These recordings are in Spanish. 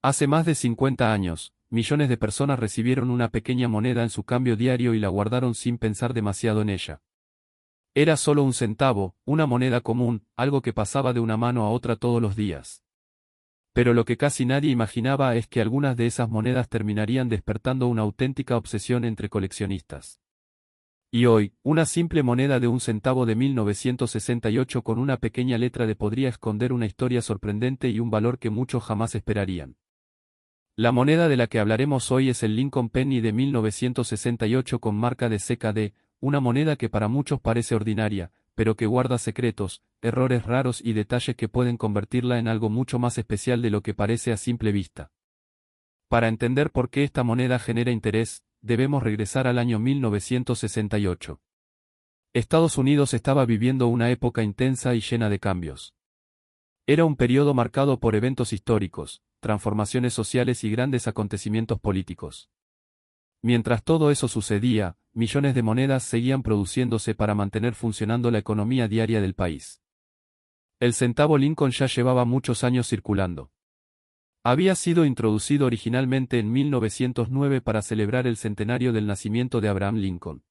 Hace más de 50 años, millones de personas recibieron una pequeña moneda en su cambio diario y la guardaron sin pensar demasiado en ella. Era solo un centavo, una moneda común, algo que pasaba de una mano a otra todos los días. Pero lo que casi nadie imaginaba es que algunas de esas monedas terminarían despertando una auténtica obsesión entre coleccionistas. Y hoy, una simple moneda de un centavo de 1968 con una pequeña letra D podría esconder una historia sorprendente y un valor que muchos jamás esperarían. La moneda de la que hablaremos hoy es el Lincoln Penny de 1968 con marca de CKD, una moneda que para muchos parece ordinaria, pero que guarda secretos, errores raros y detalles que pueden convertirla en algo mucho más especial de lo que parece a simple vista. Para entender por qué esta moneda genera interés, debemos regresar al año 1968. Estados Unidos estaba viviendo una época intensa y llena de cambios. Era un periodo marcado por eventos históricos, transformaciones sociales y grandes acontecimientos políticos. Mientras todo eso sucedía, millones de monedas seguían produciéndose para mantener funcionando la economía diaria del país. El centavo Lincoln ya llevaba muchos años circulando. Había sido introducido originalmente en 1909 para celebrar el centenario del nacimiento de Abraham Lincoln.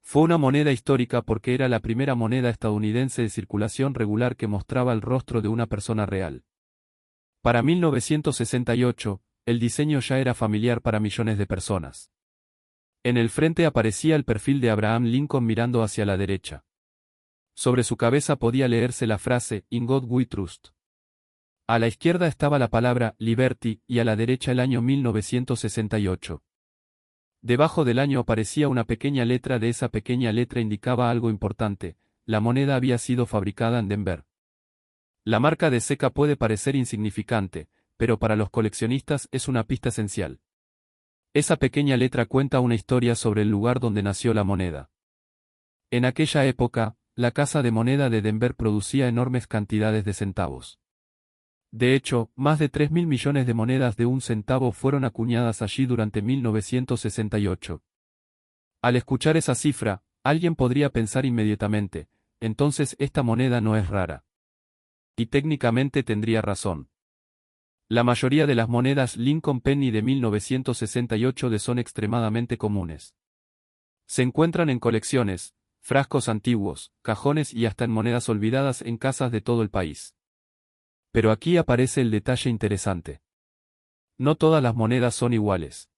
Fue una moneda histórica porque era la primera moneda estadounidense de circulación regular que mostraba el rostro de una persona real. Para 1968, el diseño ya era familiar para millones de personas. En el frente aparecía el perfil de Abraham Lincoln mirando hacia la derecha. Sobre su cabeza podía leerse la frase, "In God We Trust". A la izquierda estaba la palabra Liberty y a la derecha el año 1968. Debajo del año aparecía una pequeña letra, de esa pequeña letra indicaba algo importante: la moneda había sido fabricada en Denver. La marca de CK puede parecer insignificante, pero para los coleccionistas es una pista esencial. Esa pequeña letra cuenta una historia sobre el lugar donde nació la moneda. En aquella época, la casa de moneda de Denver producía enormes cantidades de centavos. De hecho, más de 3.000 millones de monedas de un centavo fueron acuñadas allí durante 1968. Al escuchar esa cifra, alguien podría pensar inmediatamente, entonces esta moneda no es rara. Y técnicamente tendría razón. La mayoría de las monedas Lincoln Penny de 1968 son extremadamente comunes. Se encuentran en colecciones, frascos antiguos, cajones y hasta en monedas olvidadas en casas de todo el país. Pero aquí aparece el detalle interesante. No todas las monedas son iguales.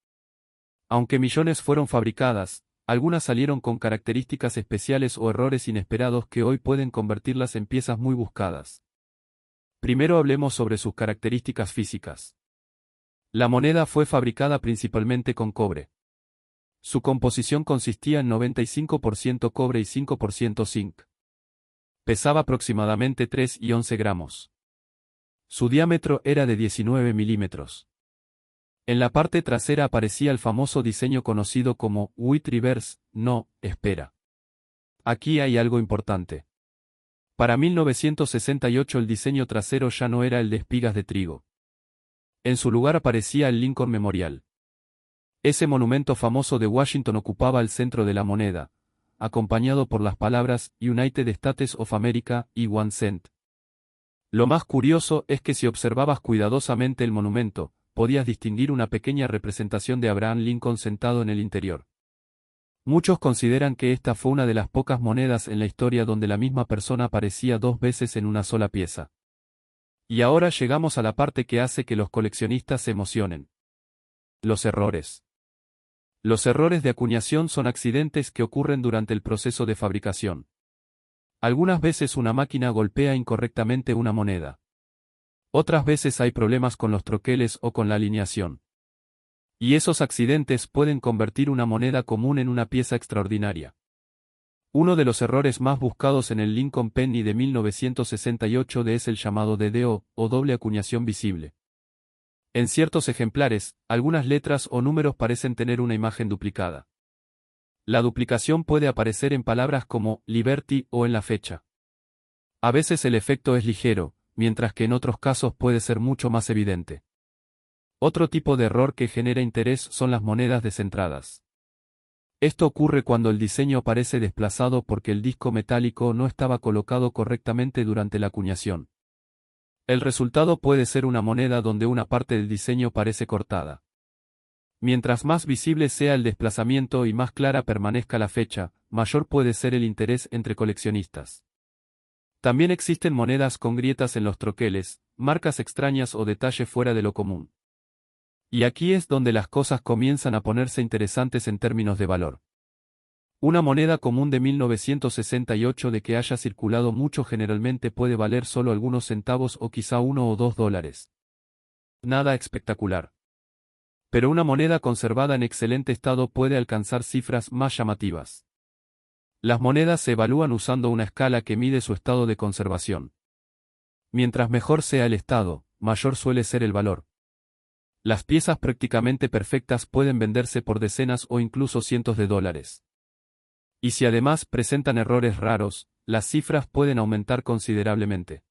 Aunque millones fueron fabricadas, algunas salieron con características especiales o errores inesperados que hoy pueden convertirlas en piezas muy buscadas. Primero hablemos sobre sus características físicas. La moneda fue fabricada principalmente con cobre. Su composición consistía en 95% cobre y 5% zinc. Pesaba aproximadamente 3 y 11 gramos. Su diámetro era de 19 milímetros. En la parte trasera aparecía el famoso diseño conocido como "Wait Reverse", no, espera. Aquí hay algo importante. Para 1968 el diseño trasero ya no era el de espigas de trigo. En su lugar aparecía el Lincoln Memorial. Ese monumento famoso de Washington ocupaba el centro de la moneda, acompañado por las palabras United States of America y 1 cent. Lo más curioso es que si observabas cuidadosamente el monumento, podías distinguir una pequeña representación de Abraham Lincoln sentado en el interior. Muchos consideran que esta fue una de las pocas monedas en la historia donde la misma persona aparecía dos veces en una sola pieza. Y ahora llegamos a la parte que hace que los coleccionistas se emocionen. Los errores. Los errores de acuñación son accidentes que ocurren durante el proceso de fabricación. Algunas veces una máquina golpea incorrectamente una moneda. Otras veces hay problemas con los troqueles o con la alineación. Y esos accidentes pueden convertir una moneda común en una pieza extraordinaria. Uno de los errores más buscados en el Lincoln Penny de 1968 es el llamado DDO, o doble acuñación visible. En ciertos ejemplares, algunas letras o números parecen tener una imagen duplicada. La duplicación puede aparecer en palabras como Liberty o en la fecha. A veces el efecto es ligero, mientras que en otros casos puede ser mucho más evidente. Otro tipo de error que genera interés son las monedas descentradas. Esto ocurre cuando el diseño parece desplazado porque el disco metálico no estaba colocado correctamente durante la acuñación. El resultado puede ser una moneda donde una parte del diseño parece cortada. Mientras más visible sea el desplazamiento y más clara permanezca la fecha, mayor puede ser el interés entre coleccionistas. También existen monedas con grietas en los troqueles, marcas extrañas o detalles fuera de lo común. Y aquí es donde las cosas comienzan a ponerse interesantes en términos de valor. Una moneda común de 1968 de que haya circulado mucho generalmente puede valer solo algunos centavos o quizá $1 o $2. Nada espectacular. Pero una moneda conservada en excelente estado puede alcanzar cifras más llamativas. Las monedas se evalúan usando una escala que mide su estado de conservación. Mientras mejor sea el estado, mayor suele ser el valor. Las piezas prácticamente perfectas pueden venderse por decenas o incluso cientos de dólares. Y si además presentan errores raros, las cifras pueden aumentar considerablemente.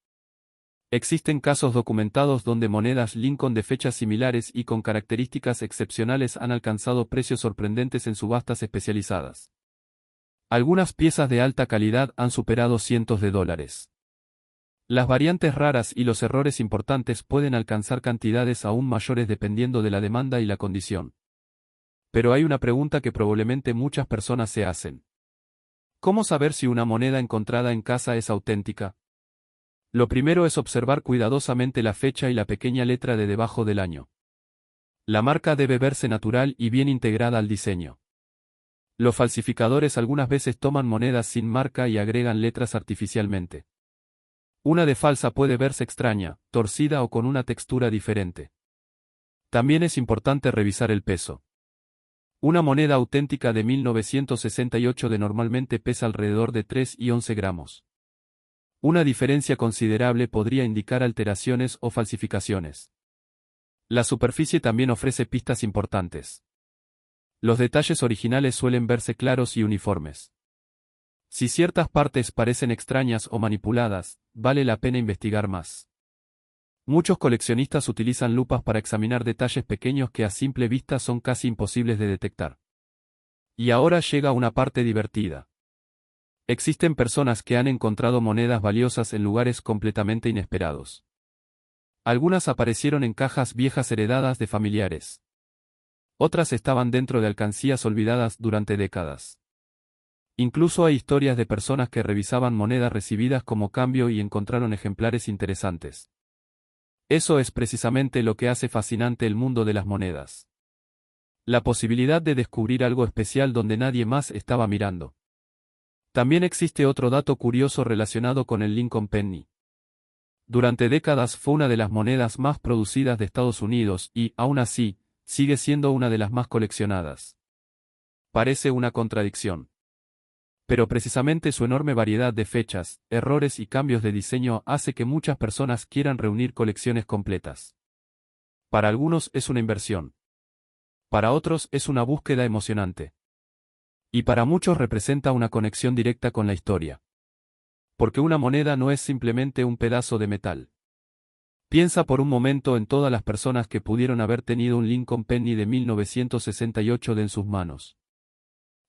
Existen casos documentados donde monedas Lincoln de fechas similares y con características excepcionales han alcanzado precios sorprendentes en subastas especializadas. Algunas piezas de alta calidad han superado cientos de dólares. Las variantes raras y los errores importantes pueden alcanzar cantidades aún mayores dependiendo de la demanda y la condición. Pero hay una pregunta que probablemente muchas personas se hacen. ¿Cómo saber si una moneda encontrada en casa es auténtica? Lo primero es observar cuidadosamente la fecha y la pequeña letra de debajo del año. La marca debe verse natural y bien integrada al diseño. Los falsificadores algunas veces toman monedas sin marca y agregan letras artificialmente. Una de falsa puede verse extraña, torcida o con una textura diferente. También es importante revisar el peso. Una moneda auténtica de 1968 normalmente pesa alrededor de 3 y 11 gramos. Una diferencia considerable podría indicar alteraciones o falsificaciones. La superficie también ofrece pistas importantes. Los detalles originales suelen verse claros y uniformes. Si ciertas partes parecen extrañas o manipuladas, vale la pena investigar más. Muchos coleccionistas utilizan lupas para examinar detalles pequeños que a simple vista son casi imposibles de detectar. Y ahora llega una parte divertida. Existen personas que han encontrado monedas valiosas en lugares completamente inesperados. Algunas aparecieron en cajas viejas heredadas de familiares. Otras estaban dentro de alcancías olvidadas durante décadas. Incluso hay historias de personas que revisaban monedas recibidas como cambio y encontraron ejemplares interesantes. Eso es precisamente lo que hace fascinante el mundo de las monedas. La posibilidad de descubrir algo especial donde nadie más estaba mirando. También existe otro dato curioso relacionado con el Lincoln Penny. Durante décadas fue una de las monedas más producidas de Estados Unidos y, aún así, sigue siendo una de las más coleccionadas. Parece una contradicción. Pero precisamente su enorme variedad de fechas, errores y cambios de diseño hace que muchas personas quieran reunir colecciones completas. Para algunos es una inversión. Para otros es una búsqueda emocionante. Y para muchos representa una conexión directa con la historia. Porque una moneda no es simplemente un pedazo de metal. Piensa por un momento en todas las personas que pudieron haber tenido un Lincoln Penny de 1968 en sus manos.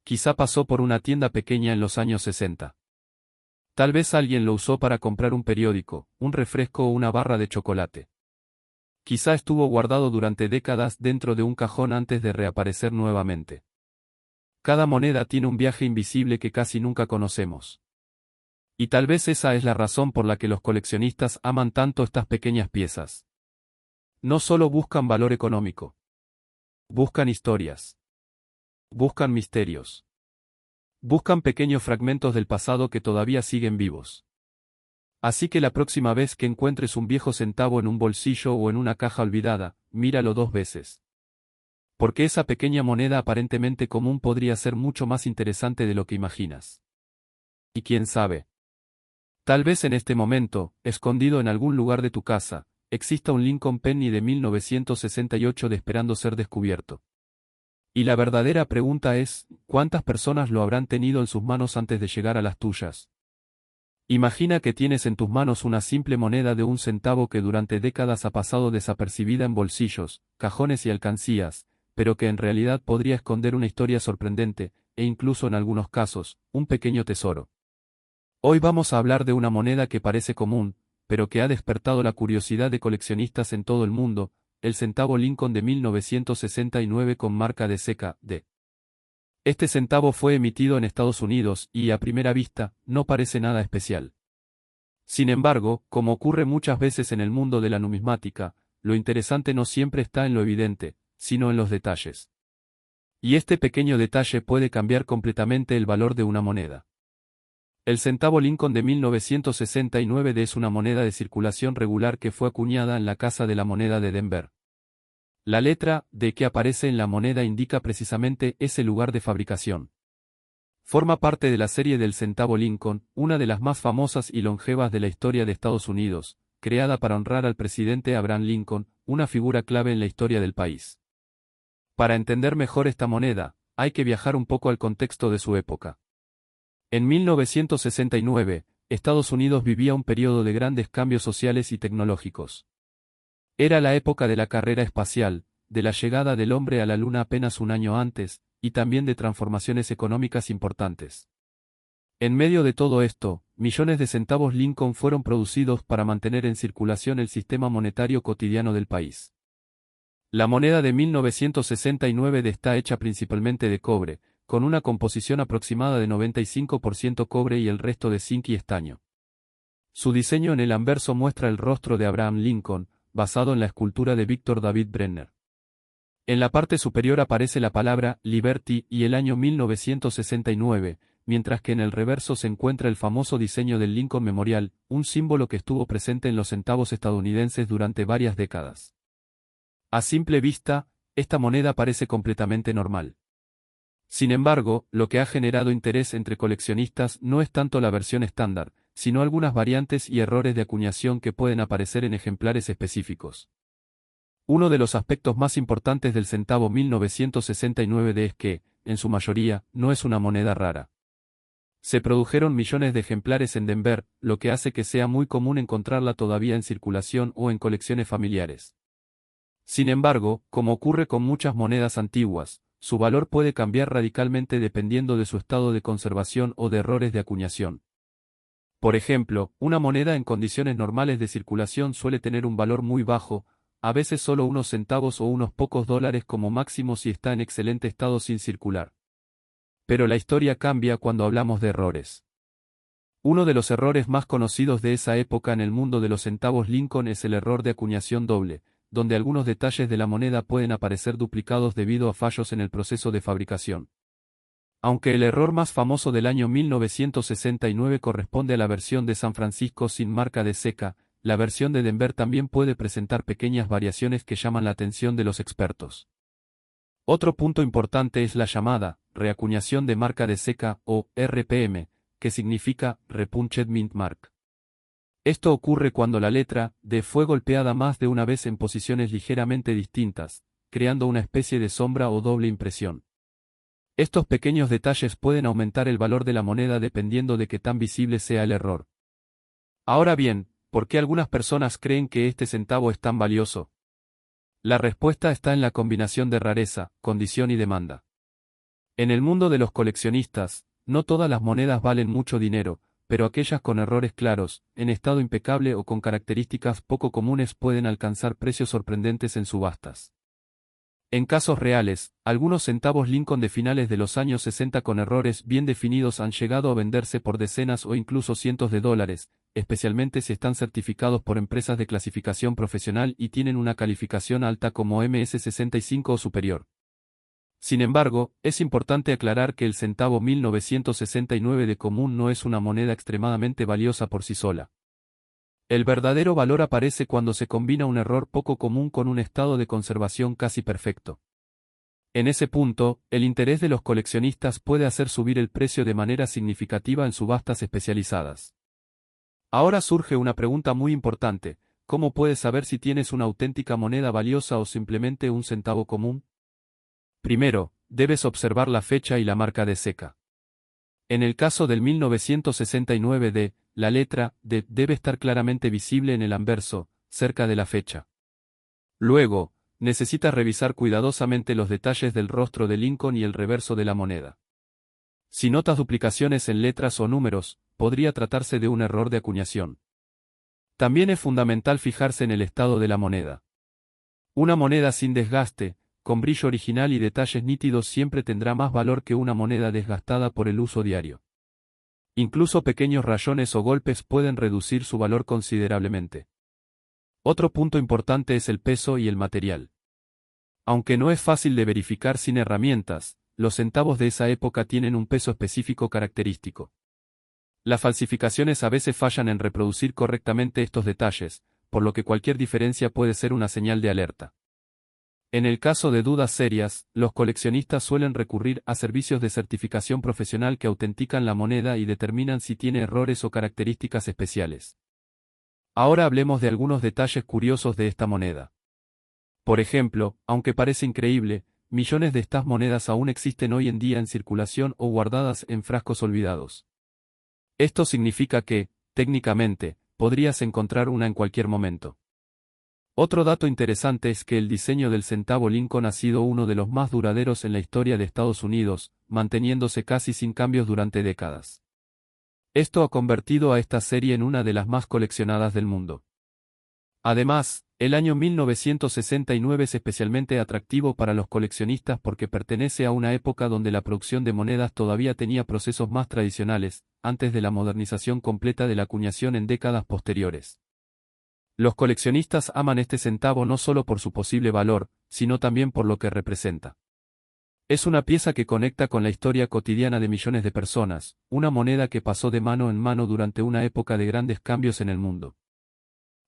Quizá pasó por una tienda pequeña en los años 60. Tal vez alguien lo usó para comprar un periódico, un refresco o una barra de chocolate. Quizá estuvo guardado durante décadas dentro de un cajón antes de reaparecer nuevamente. Cada moneda tiene un viaje invisible que casi nunca conocemos. Y tal vez esa es la razón por la que los coleccionistas aman tanto estas pequeñas piezas. No solo buscan valor económico. Buscan historias. Buscan misterios. Buscan pequeños fragmentos del pasado que todavía siguen vivos. Así que la próxima vez que encuentres un viejo centavo en un bolsillo o en una caja olvidada, míralo 2 veces. Porque esa pequeña moneda aparentemente común podría ser mucho más interesante de lo que imaginas. Y quién sabe. Tal vez en este momento, escondido en algún lugar de tu casa, exista un Lincoln Penny de 1968 esperando ser descubierto. Y la verdadera pregunta es, ¿cuántas personas lo habrán tenido en sus manos antes de llegar a las tuyas? Imagina que tienes en tus manos una simple moneda de un centavo que durante décadas ha pasado desapercibida en bolsillos, cajones y alcancías, pero que en realidad podría esconder una historia sorprendente, e incluso en algunos casos, un pequeño tesoro. Hoy vamos a hablar de una moneda que parece común, pero que ha despertado la curiosidad de coleccionistas en todo el mundo, el centavo Lincoln de 1969 con marca de seca, D. Este centavo fue emitido en Estados Unidos y, a primera vista, no parece nada especial. Sin embargo, como ocurre muchas veces en el mundo de la numismática, lo interesante no siempre está en lo evidente, sino en los detalles. Y este pequeño detalle puede cambiar completamente el valor de una moneda. El centavo Lincoln de 1969 es una moneda de circulación regular que fue acuñada en la Casa de la Moneda de Denver. La letra D que aparece en la moneda indica precisamente ese lugar de fabricación. Forma parte de la serie del centavo Lincoln, una de las más famosas y longevas de la historia de Estados Unidos, creada para honrar al presidente Abraham Lincoln, una figura clave en la historia del país. Para entender mejor esta moneda, hay que viajar un poco al contexto de su época. En 1969, Estados Unidos vivía un periodo de grandes cambios sociales y tecnológicos. Era la época de la carrera espacial, de la llegada del hombre a la Luna apenas un año antes, y también de transformaciones económicas importantes. En medio de todo esto, millones de centavos Lincoln fueron producidos para mantener en circulación el sistema monetario cotidiano del país. La moneda de 1969 está hecha principalmente de cobre, con una composición aproximada de 95% cobre y el resto de zinc y estaño. Su diseño en el anverso muestra el rostro de Abraham Lincoln, basado en la escultura de Victor David Brenner. En la parte superior aparece la palabra Liberty y el año 1969, mientras que en el reverso se encuentra el famoso diseño del Lincoln Memorial, un símbolo que estuvo presente en los centavos estadounidenses durante varias décadas. A simple vista, esta moneda parece completamente normal. Sin embargo, lo que ha generado interés entre coleccionistas no es tanto la versión estándar, sino algunas variantes y errores de acuñación que pueden aparecer en ejemplares específicos. Uno de los aspectos más importantes del centavo 1969 es que, en su mayoría, no es una moneda rara. Se produjeron millones de ejemplares en Denver, lo que hace que sea muy común encontrarla todavía en circulación o en colecciones familiares. Sin embargo, como ocurre con muchas monedas antiguas, su valor puede cambiar radicalmente dependiendo de su estado de conservación o de errores de acuñación. Por ejemplo, una moneda en condiciones normales de circulación suele tener un valor muy bajo, a veces solo unos centavos o unos pocos dólares como máximo si está en excelente estado sin circular. Pero la historia cambia cuando hablamos de errores. Uno de los errores más conocidos de esa época en el mundo de los centavos Lincoln es el error de acuñación doble, donde algunos detalles de la moneda pueden aparecer duplicados debido a fallos en el proceso de fabricación. Aunque el error más famoso del año 1969 corresponde a la versión de San Francisco sin marca de seca, la versión de Denver también puede presentar pequeñas variaciones que llaman la atención de los expertos. Otro punto importante es la llamada reacuñación de marca de seca o RPM, que significa Repunched Mint Mark. Esto ocurre cuando la letra D fue golpeada más de una vez en posiciones ligeramente distintas, creando una especie de sombra o doble impresión. Estos pequeños detalles pueden aumentar el valor de la moneda dependiendo de qué tan visible sea el error. Ahora bien, ¿por qué algunas personas creen que este centavo es tan valioso? La respuesta está en la combinación de rareza, condición y demanda. En el mundo de los coleccionistas, no todas las monedas valen mucho dinero, pero aquellas con errores claros, en estado impecable o con características poco comunes pueden alcanzar precios sorprendentes en subastas. En casos reales, algunos centavos Lincoln de finales de los años 60 con errores bien definidos han llegado a venderse por decenas o incluso cientos de dólares, especialmente si están certificados por empresas de clasificación profesional y tienen una calificación alta como MS65 o superior. Sin embargo, es importante aclarar que el centavo 1969 de común no es una moneda extremadamente valiosa por sí sola. El verdadero valor aparece cuando se combina un error poco común con un estado de conservación casi perfecto. En ese punto, el interés de los coleccionistas puede hacer subir el precio de manera significativa en subastas especializadas. Ahora surge una pregunta muy importante: ¿cómo puedes saber si tienes una auténtica moneda valiosa o simplemente un centavo común? Primero, debes observar la fecha y la marca de seca. En el caso del 1969 la letra D debe estar claramente visible en el anverso, cerca de la fecha. Luego, necesitas revisar cuidadosamente los detalles del rostro de Lincoln y el reverso de la moneda. Si notas duplicaciones en letras o números, podría tratarse de un error de acuñación. También es fundamental fijarse en el estado de la moneda. Una moneda sin desgaste, con brillo original y detalles nítidos siempre tendrá más valor que una moneda desgastada por el uso diario. Incluso pequeños rayones o golpes pueden reducir su valor considerablemente. Otro punto importante es el peso y el material. Aunque no es fácil de verificar sin herramientas, los centavos de esa época tienen un peso específico característico. Las falsificaciones a veces fallan en reproducir correctamente estos detalles, por lo que cualquier diferencia puede ser una señal de alerta. En el caso de dudas serias, los coleccionistas suelen recurrir a servicios de certificación profesional que autentican la moneda y determinan si tiene errores o características especiales. Ahora hablemos de algunos detalles curiosos de esta moneda. Por ejemplo, aunque parece increíble, millones de estas monedas aún existen hoy en día en circulación o guardadas en frascos olvidados. Esto significa que, técnicamente, podrías encontrar una en cualquier momento. Otro dato interesante es que el diseño del centavo Lincoln ha sido uno de los más duraderos en la historia de Estados Unidos, manteniéndose casi sin cambios durante décadas. Esto ha convertido a esta serie en una de las más coleccionadas del mundo. Además, el año 1969 es especialmente atractivo para los coleccionistas porque pertenece a una época donde la producción de monedas todavía tenía procesos más tradicionales, antes de la modernización completa de la acuñación en décadas posteriores. Los coleccionistas aman este centavo no solo por su posible valor, sino también por lo que representa. Es una pieza que conecta con la historia cotidiana de millones de personas, una moneda que pasó de mano en mano durante una época de grandes cambios en el mundo.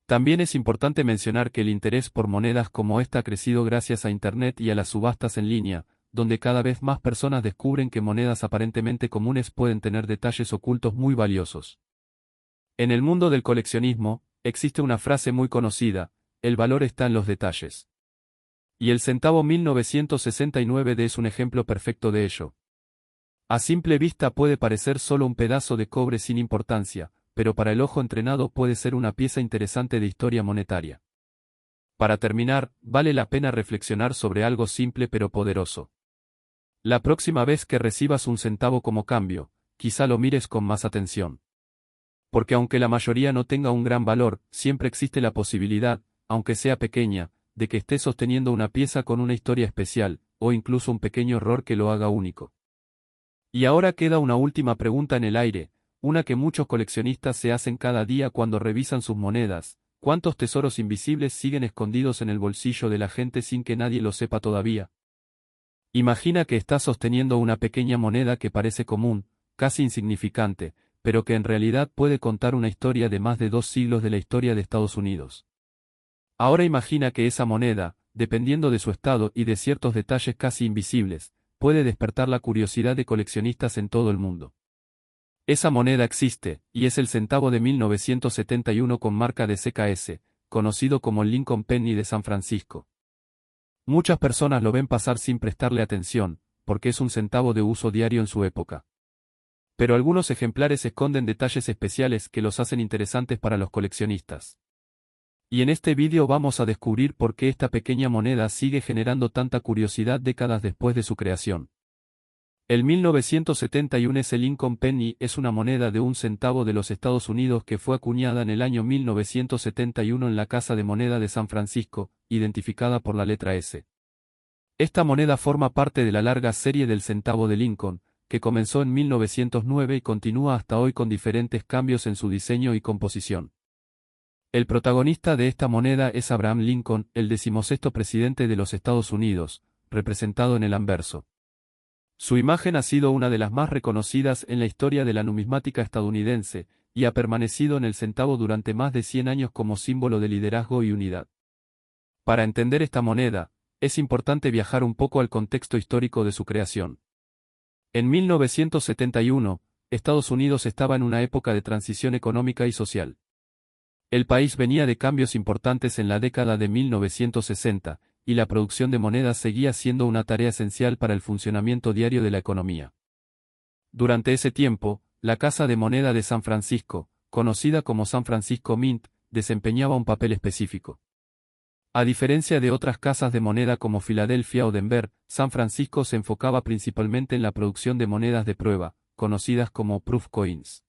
También es importante mencionar que el interés por monedas como esta ha crecido gracias a Internet y a las subastas en línea, donde cada vez más personas descubren que monedas aparentemente comunes pueden tener detalles ocultos muy valiosos. En el mundo del coleccionismo, existe una frase muy conocida: el valor está en los detalles. Y el centavo 1969 es un ejemplo perfecto de ello. A simple vista puede parecer solo un pedazo de cobre sin importancia, pero para el ojo entrenado puede ser una pieza interesante de historia monetaria. Para terminar, vale la pena reflexionar sobre algo simple pero poderoso. La próxima vez que recibas un centavo como cambio, quizá lo mires con más atención. Porque aunque la mayoría no tenga un gran valor, siempre existe la posibilidad, aunque sea pequeña, de que estés sosteniendo una pieza con una historia especial, o incluso un pequeño error que lo haga único. Y ahora queda una última pregunta en el aire, una que muchos coleccionistas se hacen cada día cuando revisan sus monedas: ¿cuántos tesoros invisibles siguen escondidos en el bolsillo de la gente sin que nadie lo sepa todavía? Imagina que estás sosteniendo una pequeña moneda que parece común, casi insignificante, pero que en realidad puede contar una historia de más de 2 siglos de la historia de Estados Unidos. Ahora imagina que esa moneda, dependiendo de su estado y de ciertos detalles casi invisibles, puede despertar la curiosidad de coleccionistas en todo el mundo. Esa moneda existe, y es el centavo de 1971 con marca de CKS, conocido como el Lincoln Penny de San Francisco. Muchas personas lo ven pasar sin prestarle atención, porque es un centavo de uso diario en su época. Pero algunos ejemplares esconden detalles especiales que los hacen interesantes para los coleccionistas. Y en este vídeo vamos a descubrir por qué esta pequeña moneda sigue generando tanta curiosidad décadas después de su creación. El 1971 ese Lincoln Penny es una moneda de 1 centavo de los Estados Unidos que fue acuñada en el año 1971 en la Casa de Moneda de San Francisco, identificada por la letra S. Esta moneda forma parte de la larga serie del centavo de Lincoln, que comenzó en 1909 y continúa hasta hoy con diferentes cambios en su diseño y composición. El protagonista de esta moneda es Abraham Lincoln, el 16º presidente de los Estados Unidos, representado en el anverso. Su imagen ha sido una de las más reconocidas en la historia de la numismática estadounidense, y ha permanecido en el centavo durante más de 100 años como símbolo de liderazgo y unidad. Para entender esta moneda, es importante viajar un poco al contexto histórico de su creación. En 1971, Estados Unidos estaba en una época de transición económica y social. El país venía de cambios importantes en la década de 1960, y la producción de monedas seguía siendo una tarea esencial para el funcionamiento diario de la economía. Durante ese tiempo, la Casa de Moneda de San Francisco, conocida como San Francisco Mint, desempeñaba un papel específico. A diferencia de otras casas de moneda como Filadelfia o Denver, San Francisco se enfocaba principalmente en la producción de monedas de prueba, conocidas como proof coins.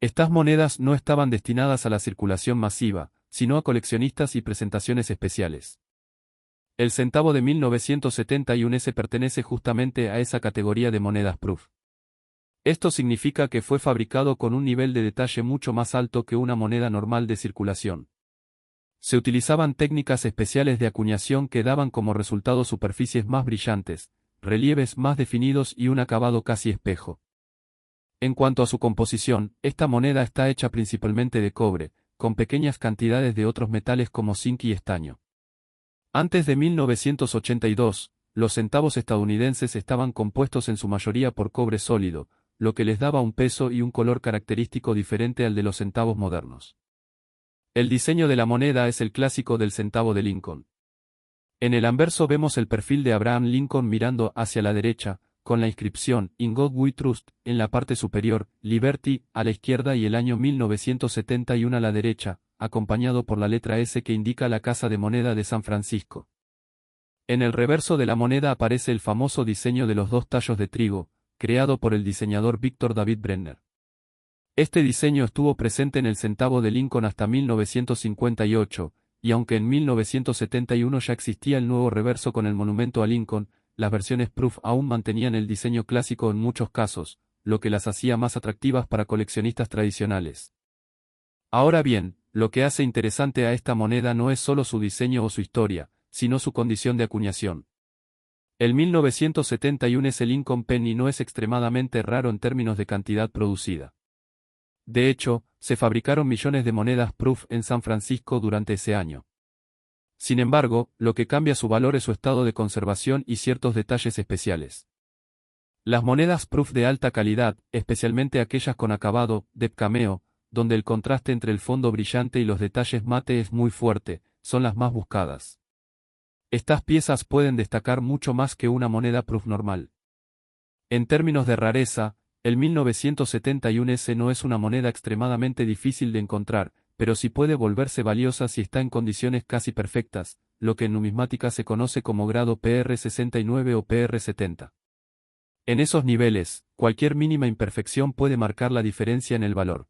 Estas monedas no estaban destinadas a la circulación masiva, sino a coleccionistas y presentaciones especiales. El centavo de 1971 pertenece justamente a esa categoría de monedas proof. Esto significa que fue fabricado con un nivel de detalle mucho más alto que una moneda normal de circulación. Se utilizaban técnicas especiales de acuñación que daban como resultado superficies más brillantes, relieves más definidos y un acabado casi espejo. En cuanto a su composición, esta moneda está hecha principalmente de cobre, con pequeñas cantidades de otros metales como zinc y estaño. Antes de 1982, los centavos estadounidenses estaban compuestos en su mayoría por cobre sólido, lo que les daba un peso y un color característico diferente al de los centavos modernos. El diseño de la moneda es el clásico del centavo de Lincoln. En el anverso vemos el perfil de Abraham Lincoln mirando hacia la derecha, con la inscripción In God We Trust en la parte superior, Liberty a la izquierda y el año 1971 a la derecha, acompañado por la letra S que indica la Casa de Moneda de San Francisco. En el reverso de la moneda aparece el famoso diseño de los dos tallos de trigo, creado por el diseñador Victor David Brenner. Este diseño estuvo presente en el centavo de Lincoln hasta 1958, y aunque en 1971 ya existía el nuevo reverso con el monumento a Lincoln, las versiones proof aún mantenían el diseño clásico en muchos casos, lo que las hacía más atractivas para coleccionistas tradicionales. Ahora bien, lo que hace interesante a esta moneda no es solo su diseño o su historia, sino su condición de acuñación. El 1971 Lincoln Penny no es extremadamente raro en términos de cantidad producida. De hecho, se fabricaron millones de monedas proof en San Francisco durante ese año. Sin embargo, lo que cambia su valor es su estado de conservación y ciertos detalles especiales. Las monedas proof de alta calidad, especialmente aquellas con acabado, de cameo, donde el contraste entre el fondo brillante y los detalles mate es muy fuerte, son las más buscadas. Estas piezas pueden destacar mucho más que una moneda proof normal. En términos de rareza, el 1971 no es una moneda extremadamente difícil de encontrar, pero sí puede volverse valiosa si está en condiciones casi perfectas, lo que en numismática se conoce como grado PR69 o PR70. En esos niveles, cualquier mínima imperfección puede marcar la diferencia en el valor.